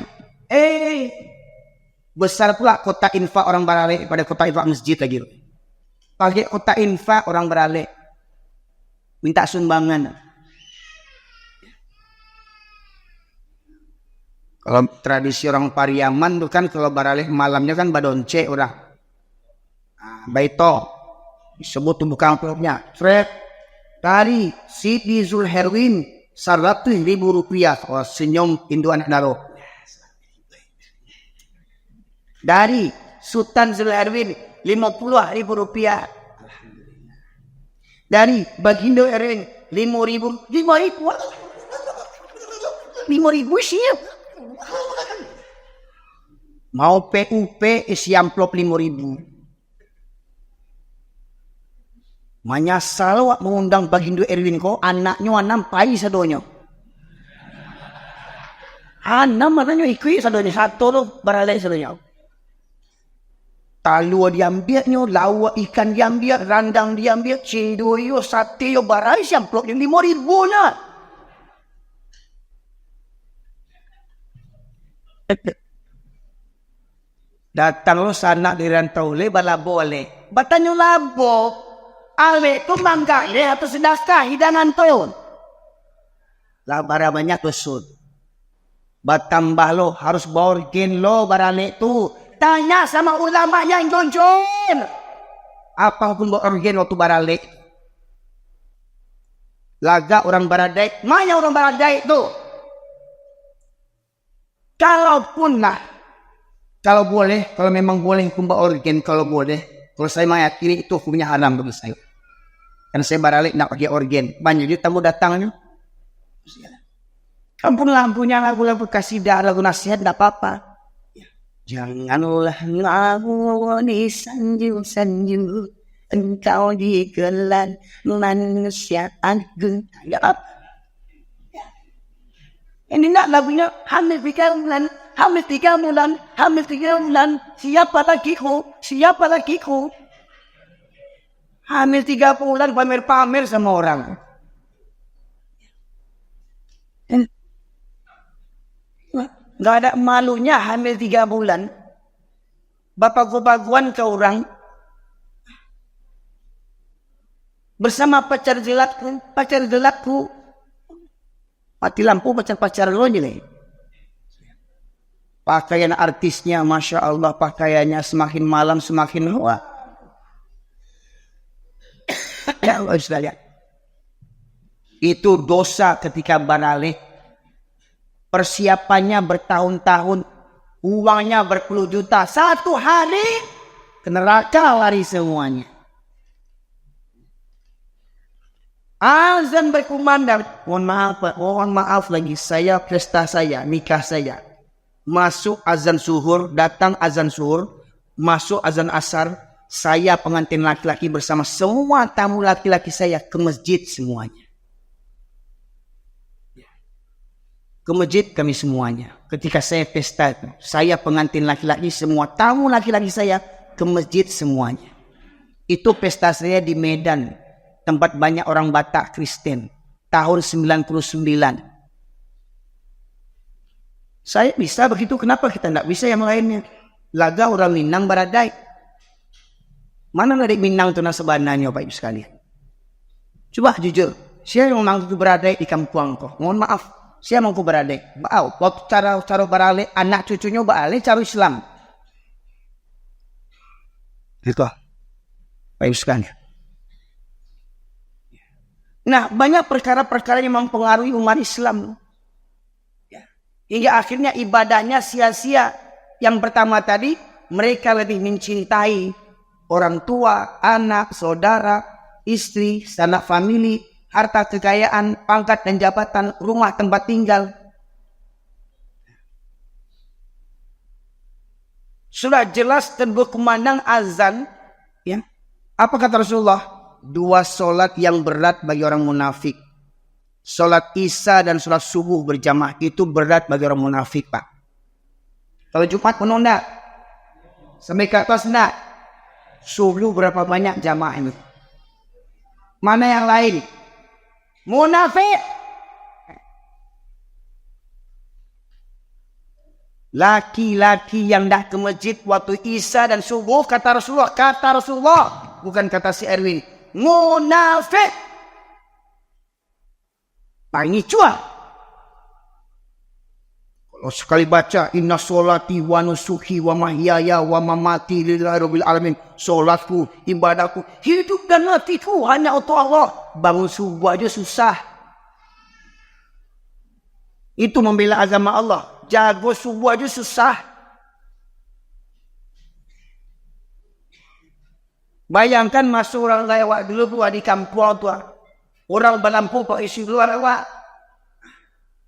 Besar pula kota infak orang Barale pada kota infak masjid lagi. Pakai kota infak orang Barale. Minta sumbangan. Kalau tradisi orang Pariaman tuh kan kalau Barale malamnya kan badonce orang. Baito disebut tuh bukan amplopnya. Fred tadi Siti Zulherwin 100.000 rupiah. Oh, senyum Indo anak daro. Dari Sultan Zulherwin 50.000 rupiah. Dari Bagindo Erwin 5.000 sih. Mau PUP isi amplop 5.000. Menyesal wak mengundang Bagindo Erwin kok anaknya anam pai sadonyo. Anam anaknya ikut sadonyo satu lo Barale sadonyo. Talua diambilnya, lawa ikan diambil, randang diambil, cindoyo, sate yo Barale si amplop 5.000 na. Datang lo sana di rantau le bala boleh. Batanyo labo. Ale tu mangga le atau sedekah hidangan tu. Lah bara banyak besut. Batambah lo harus borgen lo barale tu. Tanya sama ulama yang jujur. Apa pun borgen lo tu barale. Laga orang Baradai. Mana orang Baradai tu? Kalaupun lah, kalau boleh, kalau memang boleh hukum organ, kalau boleh, kalau saya meyakini itu hukumnya haram bagi saya. Karena saya baralik nak pakai organ, banyak juga tamu datangnya. Ampun lampunya lagu-lagu kasidah, lagu nasihat, tidak apa-apa. Janganlah ngawani sanju-sanju, engkau dikelan manusia agung. Ya apa? Ini nak lagunya hamil 3 bulan, hamil 3 bulan, hamil 3 bulan. Siapa lakiku? Hamil 3 bulan pamer-pamer sama orang. Nggak ada malunya hamil 3 bulan. Bapak baguan ke orang. Bersama pacar gelapku. Mati lampu pacar lo nih. Pakaian artisnya, Masya Allah, pakaiannya semakin malam semakin wah. Ya Allah sekalian. Itu dosa ketika baralik. Persiapannya bertahun-tahun, uangnya berpuluh juta. 1 hari ke neraka lari semuanya. Azan berkumandang. Mohon maaf lagi, saya pesta saya, nikah saya. Masuk azan zuhur, datang azan zuhur, masuk azan asar, saya pengantin laki-laki bersama semua tamu laki-laki saya ke masjid semuanya. Ke masjid kami semuanya. Ketika saya pesta, saya pengantin laki-laki, semua tamu laki-laki saya ke masjid semuanya. Itu pesta saya di Medan, tempat banyak orang Batak Kristen, tahun 99. Saya bisa begitu, kenapa kita tidak bisa yang lainnya? Laga orang Minang Baradai. Mana dari Minang itu sebenarnya Pak Ibu sekalian? Coba jujur, saya yang memang itu Baradai di kampung kok. Mohon maaf, saya mau Baradai. Waktu cara Baradai, anak cucunya Baradai cara Islam. Itu Pak Ibu sekalian. Nah, banyak perkara-perkara yang mempengaruhi umat Islam. Hingga akhirnya ibadahnya sia-sia. Yang pertama tadi, mereka lebih mencintai orang tua, anak, saudara, istri, sanak famili, harta kekayaan, pangkat dan jabatan, rumah tempat tinggal. Sudah jelas dan berkumandang azan. Ya. Apa kata Rasulullah? 2 solat yang berat bagi orang munafik. Solat isya dan solat subuh berjamaah itu berat bagi orang munafik, Pak. Kalau Jumat penuh enggak? Sampai ke atas enggak? Subuh berapa banyak jamaah ini? Mana yang lain? Munafik. Laki-laki yang dah ke masjid waktu isya dan subuh, kata Rasulullah, bukan kata si Erwin. Munafik. Ini cua. Kalau sekali baca inna sholati wa nusuki wa mahyaya wa mamati lillahi rabbil alamin, solatku, ibadahku, hidup dan matiku hanya untuk Allah. Bangun subuh aja susah. Itu membela agama Allah. Jago subuh aja susah. Bayangkan masuk orang lewat dulu di kampung tua. Orang berlampu pak isi luar awak.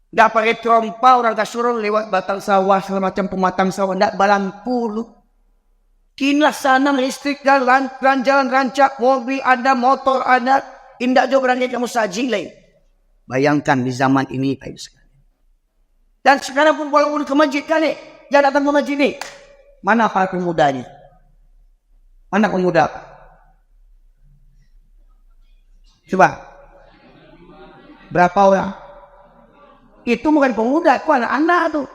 Dah pakai trompa orang kasuruh lewat batang sawah segala macam pematang sawah. Dah berlampu lu. Kinilah sana listrik jalan rancak, mobil ada, motor ada. Indah jo berani kamu saji lain. Bayangkan di zaman ini Pak Ibu sekalian. Dan sekarang pun walaupun ke masjid kan nih, jangan datang ke masjid nih. Mana para pemudanya? Mana pemuda? Coba. Berapa orang? Itu bukan pemuda, itu anak-anak tuh.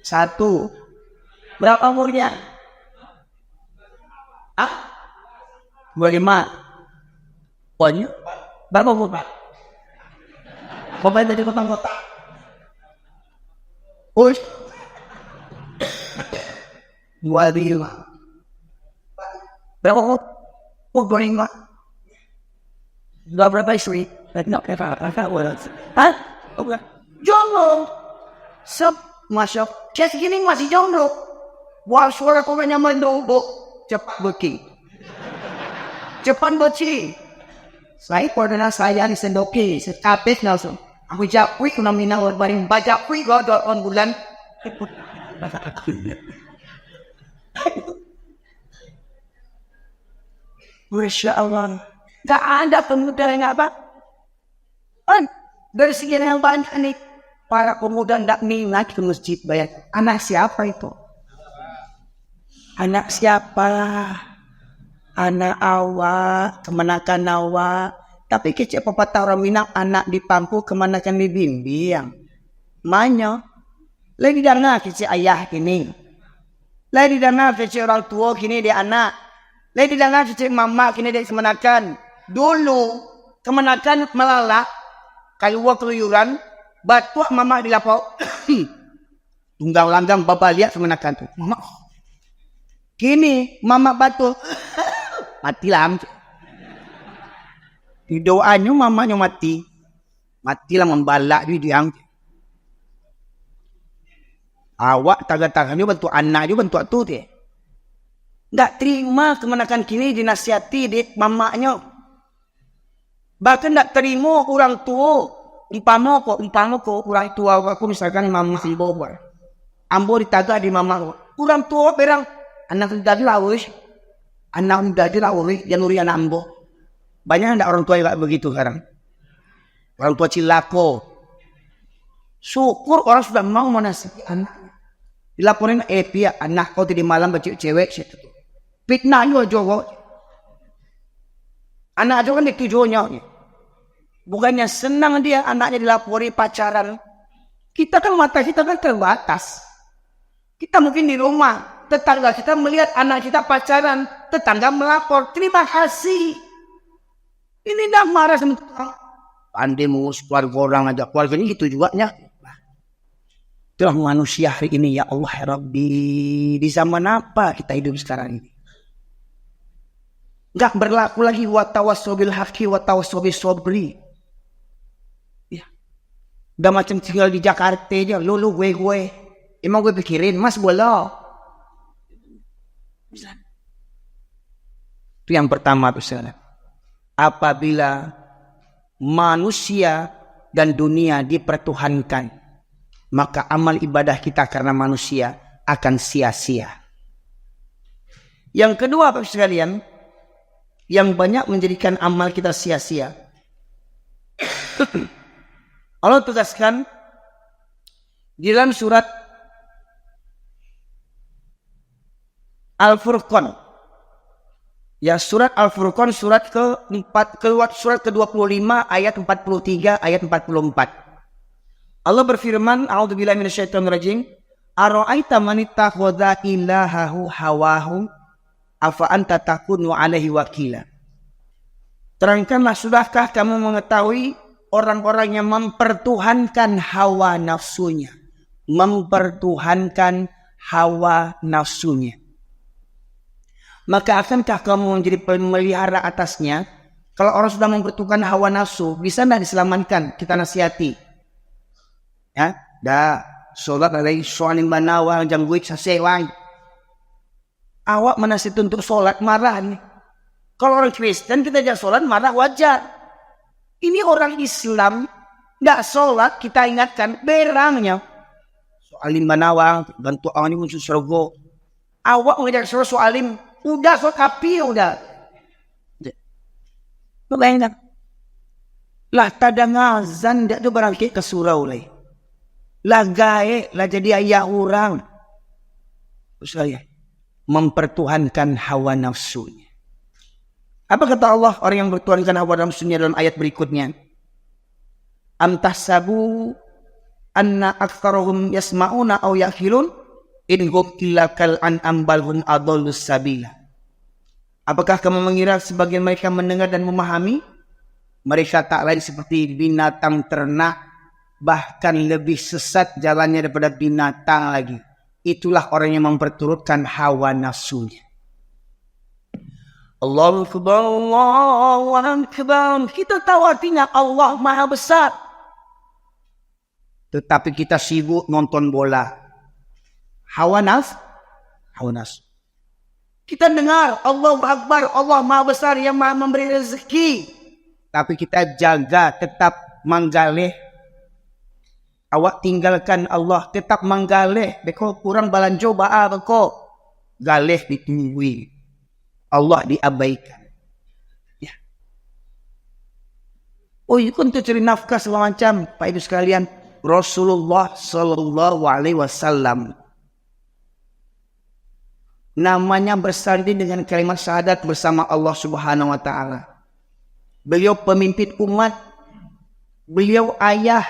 Satu. Berapa umurnya? 25. Banyak. Berapa umur Pak? Bapak dari kota-kota. Ush. 25. Berapa umur? 25. Sudah berapa istri? Hah? Jomblo. Masya Allah. Kayak segini masih jomblo. Wah, suara komennya mendobo. Cepat beki. Cepat beki. Saya pernah saya disendoki. Setapis langsung. Aku japri kuna minawar baring. Bajapri gak on bulan. Masya Allah. Tak ada pemuda yang apa? Dari segi yang banyak nih, para pemuda tidak minat ke masjid banyak. Anak siapa itu? Anak siapa? Anak awak, kemenakan awak. Tapi kecil pepatah orang Minang, anak di pangku kemenakan di bimbing. Manya. Lagi dana kecil ayah kini. Lagi dana kecil orang tua kini dia anak. Lagi dana kecil mama kini dia kemenakan. Dulu kemenakan melalak. Keluar keluyuran. Batu mama dilapau. Tunggang langgang bapa lihat kemenakan tu. Mama. Kini mama batu. Mati lah. Di doanya mamanya mati. Matilah membalak dia. Awak tagan-tagan dia bentuk anak dia bentuk tu dia. Tak terima kemenakan kini dinasihati di mamanya. Bahkan tak terima orang tua. Umpama ko orang tua aku misalkan mama ambo. Ambo ditagah di mama. Orang tua berang anak tadi lawis. Anak tadi lawis yang nuri anak ambo. Banyak tak orang tua yang tak begitu sekarang. Orang tua cilako. Syukur orang sudah mau menasihati anak. Dilaporin pihak anak kau tadi malam bercewek situ. Fitnah juga jowo. Anak juga kan ditujunya. Bukannya senang dia anaknya dilapori pacaran. Kita kan mata kita kan terbatas. Kita mungkin di rumah tetangga kita melihat anak kita pacaran, tetangga melapor, terima kasih. Ini dah marah sama tukang. Pandai mengurus keluarga orang aja, keluarganya gitu juga nya. Itulah manusia hari ini ya Allah ya Rabbi. Di zaman apa kita hidup sekarang ini? Enggak berlaku lagi wa tawassabil haqqi wa tawassabil sabri. Ya. Udah macam tinggal di Jakarta aja, lu gue. Emang gue pikirin mas bola. Itu yang pertama saudara. Apabila manusia dan dunia dipertuhankan, maka amal ibadah kita karena manusia akan sia-sia. Yang kedua Bapak sekalian, yang banyak menjadikan amal kita sia-sia. Allah tegaskan di dalam surat Al-Furqan. Ya, surat Al-Furqan surat surat ke-25 ayat 43 ayat 44. Allah berfirman, a'udzubillahi minasyaitonirrajim, ara'aita man ittakhadha ilahahu hawahu afa anta takunu alaihi wakila. Terangkanlah, sudahkah kamu mengetahui orang-orang yang mempertuhankan hawa nafsunya, mempertuhankan hawa nafsunya. Maka akankah kamu menjadi pemelihara atasnya? Kalau orang sudah mempertuhankan hawa nafsu, bisa tidak diselamatkan? Kita nasihati. Ya, dah solat alai soalin banawa jangguik sasewang. Awak menasihati untuk solat marah nih. Kalau orang Kristen kita ajak solat marah wajar. Ini orang Islam nggak solat kita ingatkan berangnya. Soalin banawa bantu orang ini muncul surga. Awak mengajak soalim udah soal kapi udah. Bayangkan. Lah tadang azan dia tu berangkit ke surau lagi. Lah gae, lah jadi ayah orang. Saya mempertuhankan hawa nafsunya. Apa kata Allah orang yang bertuhankan hawa nafsunya dalam ayat berikutnya? Am tahsabu anna aktsarahum yasma'una aw yaqilun in hum illa kal an'am bal hum adallus sabila. Apakah kamu mengira sebagian mereka mendengar dan memahami? Mereka tak lain seperti binatang ternak, bahkan lebih sesat jalannya daripada binatang lagi. Itulah orang yang memperturutkan hawa nafsunya. Allahu Akbar, Allahu Akbar. Kita tahu artinya Allah Maha Besar. Tetapi kita sibuk nonton bola. Hawa nafsu. Kita dengar Allahu Akbar, Allah Maha Besar yang Maha memberi rezeki. Tapi kita jaga tetap menggalih. Awak tinggalkan Allah tetap menggalih. Beko kurang balanjo ba'a beko. Galih ditunggui. Allah diabaikan. Ya. Oh itu kan cari nafkah segala macam. Pak Ibu sekalian. Rasulullah Sallallahu Alaihi Wasallam. Namanya bersanding dengan kalimat syahadat bersama Allah Subhanahu Wa Taala. Beliau pemimpin umat. Beliau ayah.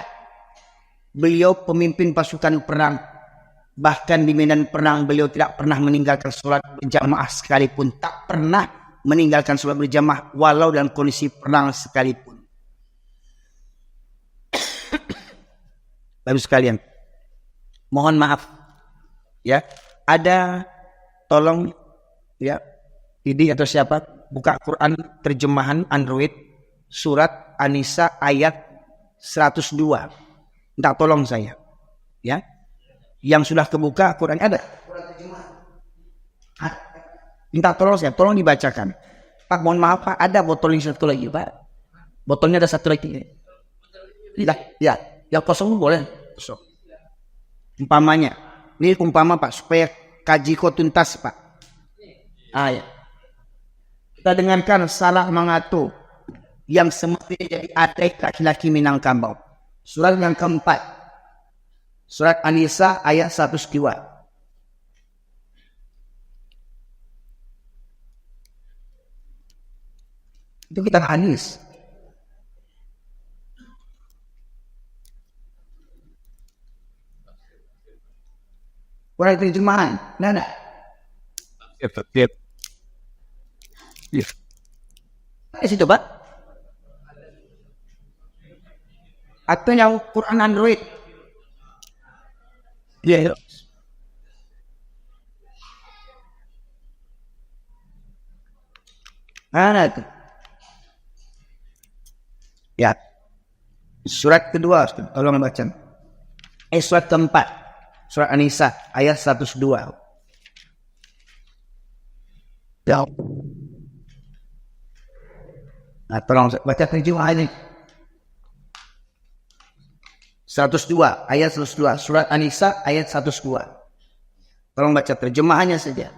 Beliau pemimpin pasukan perang. Bahkan di medan perang beliau tidak pernah meninggalkan sholat berjamaah sekalipun. Tak pernah meninggalkan sholat berjamaah walau dalam kondisi perang sekalipun. Bapak sekalian, mohon maaf ya, ada tolong ya Didi atau siapa buka Quran terjemahan Android surat An-Nisa ayat 102. Minta tolong saya ya, yang sudah kebuka Quran ada minta tolong saya, tolong dibacakan. Pak mohon maaf Pak, ada botolnya satu lagi Pak, botolnya ada satu lagi ya, yang kosong boleh kosong. Umpamanya ini umpama Pak, supaya kaji kau tuntas Pak. Ya. Kita dengarkan salah mengatur yang semestinya jadi adik laki-laki Minangkabau. Surat yang keempat, surat An-Nisa ayat 102. Itu kita hadis. Quran terjemahan, nada. Situ Pak. Atau yang Quran Android. Ya. Mana itu? Ya. Surat kedua, tolong baca. Surat keempat. Surat An-Nisa ayat 102. Ya. Nah, tolong baca terjemahan ini. 102 ayat 102 surat An-Nisa ayat 102. Tolong baca terjemahannya saja.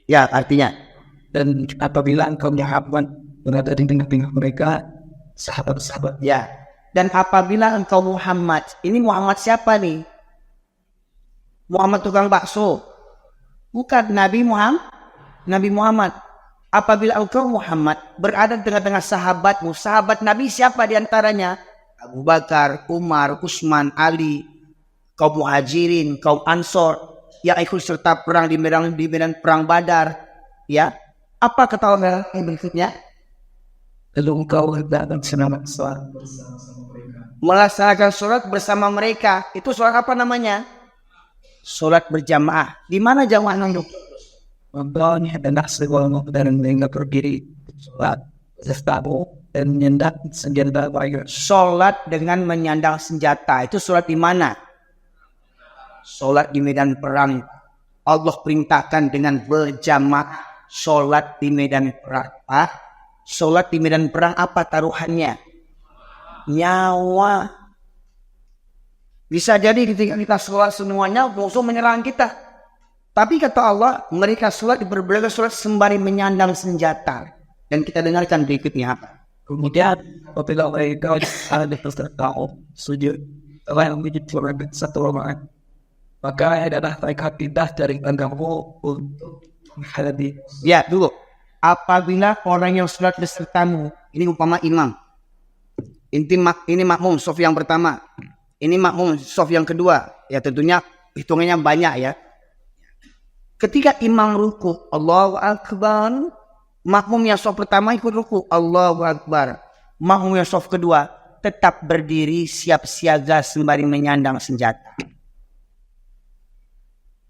Ya, artinya.
Dan apabila engkau Muhammad berada di tengah-tengah mereka, sahabat-sahabat.
Ya. Dan apabila engkau Muhammad, ini Muhammad siapa nih? Muhammad tukang bakso. Bukan Nabi Muhammad. Nabi Muhammad. Apabila engkau Muhammad berada di tengah-tengah sahabatmu, sahabat Nabi siapa diantaranya? Abu Bakar, Umar, Utsman, Ali, kaum Muhajirin, kaum Ansor yang ikut serta perang di medan perang Badar. Ya, apa kata Allah yang berikutnya?
Lalu engkau datang senang sholat bersama mereka.
Melaksanakan sholat bersama mereka. Itu sholat apa namanya? Sholat berjamaah. Di mana jamaah nanduk?
Membawanya dan segala dan mereka berdiri sholat sestabu dan menyandang senjata mereka.
Sholat dengan menyandang senjata. Itu sholat di mana? Sholat di medan perang. Allah perintahkan dengan berjamaah. Sholat di medan perang. Sholat di medan perang apa taruhannya? Nyawa. Bisa jadi ketika kita sholat semuanya musuh menyerang kita. Tapi kata Allah, mereka sholat di berbagai sholat sembari menyandang senjata. Dan kita dengarkan berikutnya apa?
Kemudian apabila mereka ada peserta sujud telah menjadi satu orang, maka adalah mereka pindah dari agamamu untuk menghadapi.
Ya dulu, apabila orang yang sholat besertamu, ini umpama imam, ini makmum sof yang pertama, ini makmum sof yang kedua, ya tentunya hitungannya banyak ya. Ketika imam ruku, Allahu Akbar, makmum yang sof pertama ikut ruku, Allahu Akbar. Makmum yang sof kedua tetap berdiri siap siaga sembari menyandang senjata.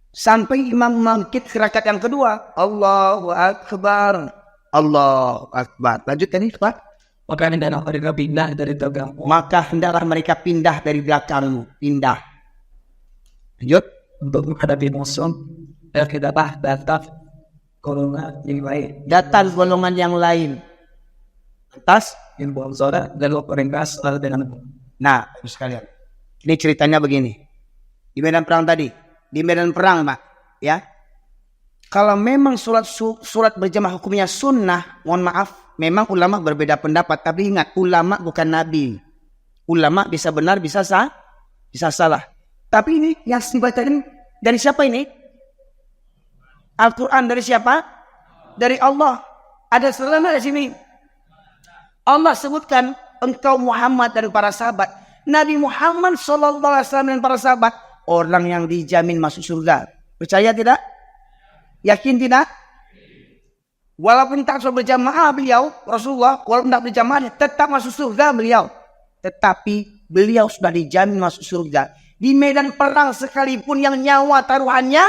Sampai imam bangkit ke rakaat yang kedua, Allahu Akbar, Allahu Akbar. Lanjutkan itu Pak.
Maka hendaklah mereka pindah dari belakangmu.
Maka hendaklah mereka pindah dari belakangmu. Pindah. Lanjut.
Untuk menghadapi musuh. Dan kita datang golongan yang lain.
Datang golongan yang lain. Atas.
Yang buang sholat. Lalu mereka sholat dengan.
Nah, sekalian. Ini ceritanya begini. Di medan perang tadi. Di medan perang Pak. Ya. Kalau memang surat berjamaah hukumnya sunnah. Mohon maaf. Memang ulama berbeda pendapat. Tapi ingat. Ulama bukan nabi. Ulama bisa benar bisa salah. Tapi ini yang dibacakan dari siapa ini? Al-Quran dari siapa? Dari Allah. Ada salah di sini. Allah sebutkan
engkau Muhammad dan para sahabat. Nabi Muhammad SAW dan para sahabat orang yang dijamin masuk surga. Percaya tidak? Yakin tidak? Walaupun tak berjamaah beliau, Rasulullah, walaupun tak berjamaah, tetap masuk surga beliau. Tetapi beliau sudah dijamin masuk surga. Di medan perang sekalipun yang nyawa taruhannya,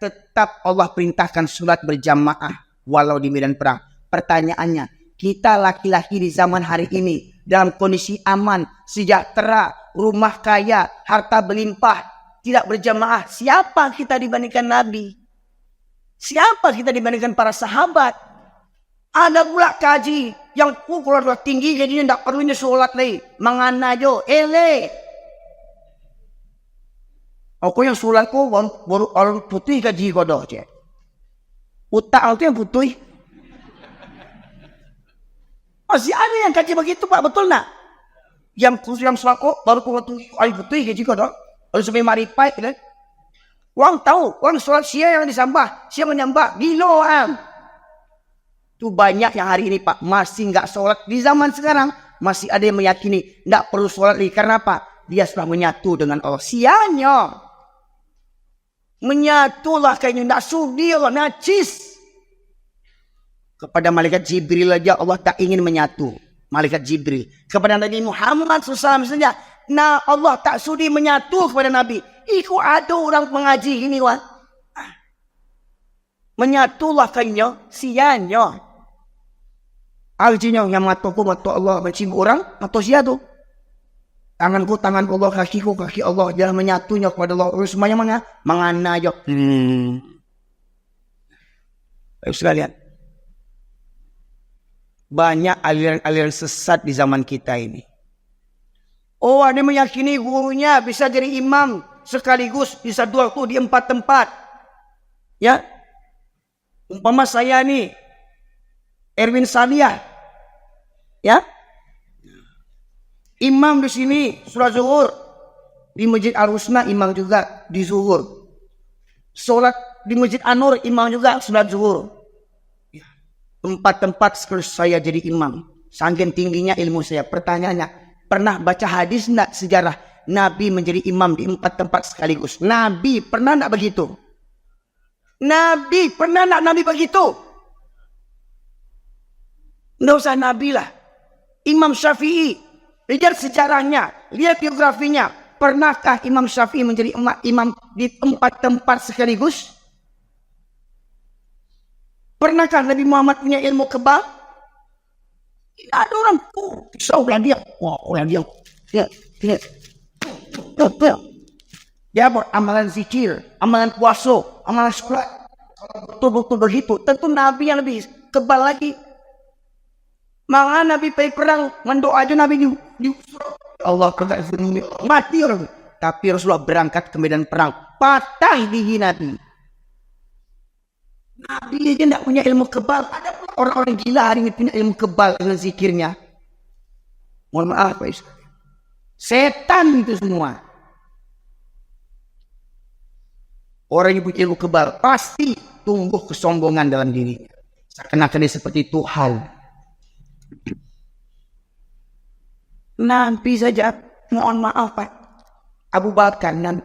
tetap Allah perintahkan sholat berjamaah walau di medan perang. Pertanyaannya, kita laki-laki di zaman hari ini dalam kondisi aman, sejahtera, rumah kaya, harta berlimpah, tidak berjamaah, siapa kita dibandingkan Nabi? Siapa kita dibandingkan para sahabat? Ada pula kaji yang kalau sudah tinggi jadinya tidak perlunya sholat lagi. Mangana jo, ele. Aku yang sholat ko baru orang putih gaji ko doh je. Utak aku yang putih. Masih ada yang kaji begitu Pak, betul nak? Yang khusus yang sholat ko baru ko putih gaji ko doh. Harus sampai maripai, kan? Orang tahu, orang sholat Syiah yang disambah, Syiah menyambah, giloan. Itu banyak yang hari ini Pak, masih nggak sholat. Di zaman sekarang, masih ada yang meyakini, nggak perlu sholat lagi. Karena apa? Dia sudah menyatu dengan Allah. Sianya. Menyatulah kayaknya, nggak sudi Allah, najis. Kepada malaikat Jibril aja Allah tak ingin menyatu. Malaikat Jibril. Kepada Nabi Muhammad SAW saja. Nah Allah tak sudi menyatu kepada Nabi. Iku ada orang mengaji ini wan. Menyatulah kayaknya sianya. Artinya yang mataku mata Allah mencium orang atau sia tu. Tanganku tangan Allah, kakiku kaki Allah. Jangan menyatunya kepada Allah. Semuanya mana? Mengana je. Baik sekalian. Banyak aliran-aliran sesat di zaman kita ini. Oh, ada meyakini gurunya bisa jadi imam sekaligus di satu waktu di 4 tempat. Ya. Umpama saya nih Erwin Saliah. Ya. Imam di sini sholat zuhur. Di Masjid Al-Husna imam juga di zuhur. Sholat di Masjid An-Nur imam juga sholat zuhur. 4 tempat sekaligus saya jadi imam. Saking tingginya ilmu saya. Pertanyaannya, pernah baca hadis enggak sejarah Nabi menjadi imam di 4 tempat sekaligus? Nabi pernah enggak begitu? Nabi pernah enggak Nabi begitu? Enggak usah Nabi lah. Imam Syafi'i, lihat sejarahnya, lihat biografinya. Pernahkah Imam Syafi'i menjadi imam di 4 tempat sekaligus? Pernahkah Nabi Muhammad punya ilmu kebal? Tidak ada orang pisaulah dia. Wah, orang dia. Dia buat amalan zikir, amalan puasa, amalan sholat. Betul-betul begitu. Tentu Nabi yang lebih kebal lagi. Maka Nabi pergi perang, mendoa aja Nabi di Allah mati orang. Tapi Rasulullah berangkat ke medan perang, patah gigi Nabi. Nabi aja tidak punya ilmu kebal. Ada orang-orang gila hari ini punya ilmu kebal dengan zikirnya. Mohon maaf Pak Yusuf. Setan itu semua. Orang yang punya ilmu kebal pasti tumbuh kesombongan dalam dirinya. Seakan-akan dia seperti Tuhan. Nabi saja, mohon maaf Pak. Abu Bakar dan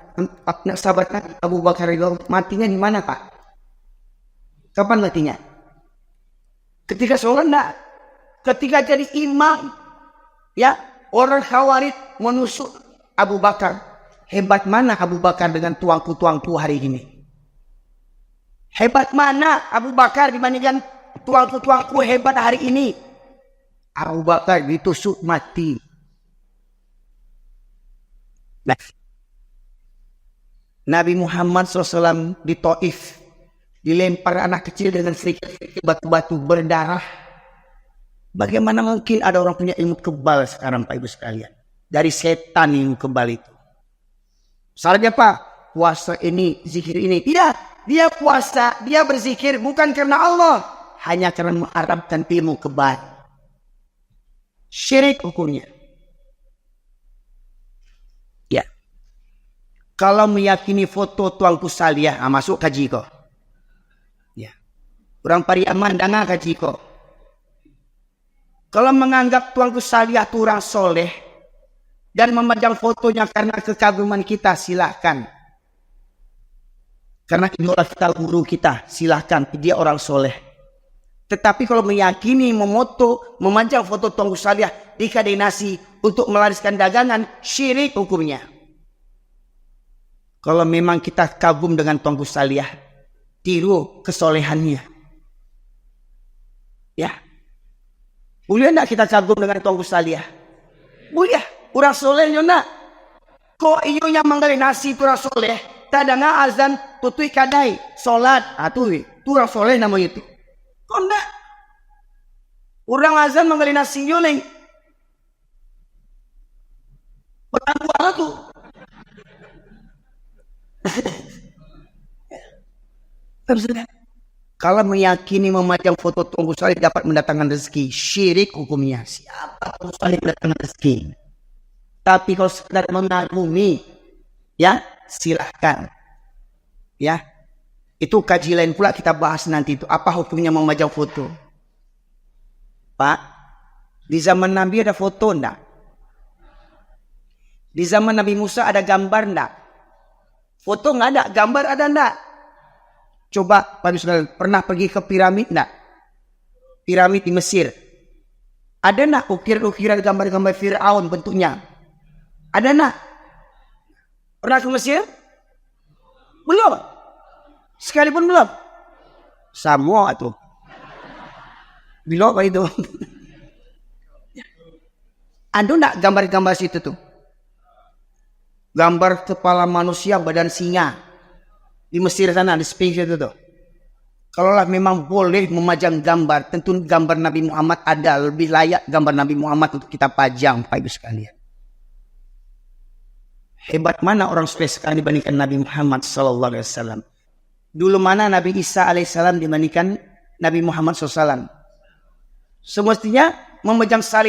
sahabat Nabi Abu Bakar itu matinya di mana Pak? Kapan matinya? Ketika sholat enggak? Ketika jadi imam, ya orang Khawarij menusuk Abu Bakar. Hebat mana Abu Bakar dengan tuanku-tuanku hari ini? Hebat mana Abu Bakar dibandingkan tuanku-tuanku hebat hari ini? Abu Bakar ditusuk mati. Nah, Nabi Muhammad SAW di Taif dilempar anak kecil dengan sedikit batu-batu berdarah. Bagaimana mungkin ada orang punya ilmu kebal sekarang Pak Ibu sekalian? Dari setan ilmu kebal itu. Salahnya Pak, puasa ini, zikir ini. Tidak, dia puasa, dia berzikir bukan karena Allah. Hanya karena mengharapkan ilmu kebal. Syirik hukumnya. Ya. Kalau meyakini foto tuanku Saliah, masuk kaji kok. Ya. Orang Pariaman dana kaji kok. Kalau menganggap Tuanku Salihah itu orang soleh dan memajang fotonya karena kekaguman kita, silahkan. Karena idola kita, guru kita, silahkan, dia orang soleh. Tetapi kalau meyakini, memoto, memajang foto Tuanku Salihah di kedai nasi untuk melariskan dagangan, syirik hukumnya. Kalau memang kita kagum dengan Tuanku Salihah, tiru kesolehannya. Ya. Boleh tak kita kagum dengan Tuanku Salihah? Boleh. Orang soleh nak. Kok iyo yang manggali nasi itu orang soleh. Tak ada azan, tutui kadai, solat. Itu orang soleh namanya itu. Kok enggak? Orang azan manggali nasi yo neng. Berapa tu? Kalau meyakini memajang foto Tuanku Salihah dapat mendatangkan rezeki, syirik hukumnya. Siapa Tuanku Salihah mendatangkan rezeki? Tapi kalau sekedar mengagumi, ya silahkan. Ya, itu kaji lain pula kita bahas nanti itu. Apa hukumnya memajang foto? Pak, di zaman Nabi ada foto enggak? Di zaman Nabi Musa ada gambar enggak? Foto enggak ada, gambar ada enggak? Coba Pak Saudara pernah pergi ke piramid enggak? Piramid di Mesir. Ada enggak ukiran-ukiran gambar-gambar Fir'aun bentuknya? Ada enggak? Pernah ke Mesir? Belum. Sekalipun belum. Semua itu. Belum apa itu? Ada enggak gambar-gambar situ tuh? Gambar kepala manusia badan singa. Di Mesir sana, di Sphinx itu tuh. Kalaulah memang boleh memajang gambar, tentu gambar Nabi Muhammad ada, lebih layak gambar Nabi Muhammad untuk kita pajang, Pak Ibu sekalian. Hebat mana orang soleh sekarang dibandingkan Nabi Muhammad SAW. Dulu mana Nabi Isa AS dibandingkan Nabi Muhammad SAW. Semestinya memajang salib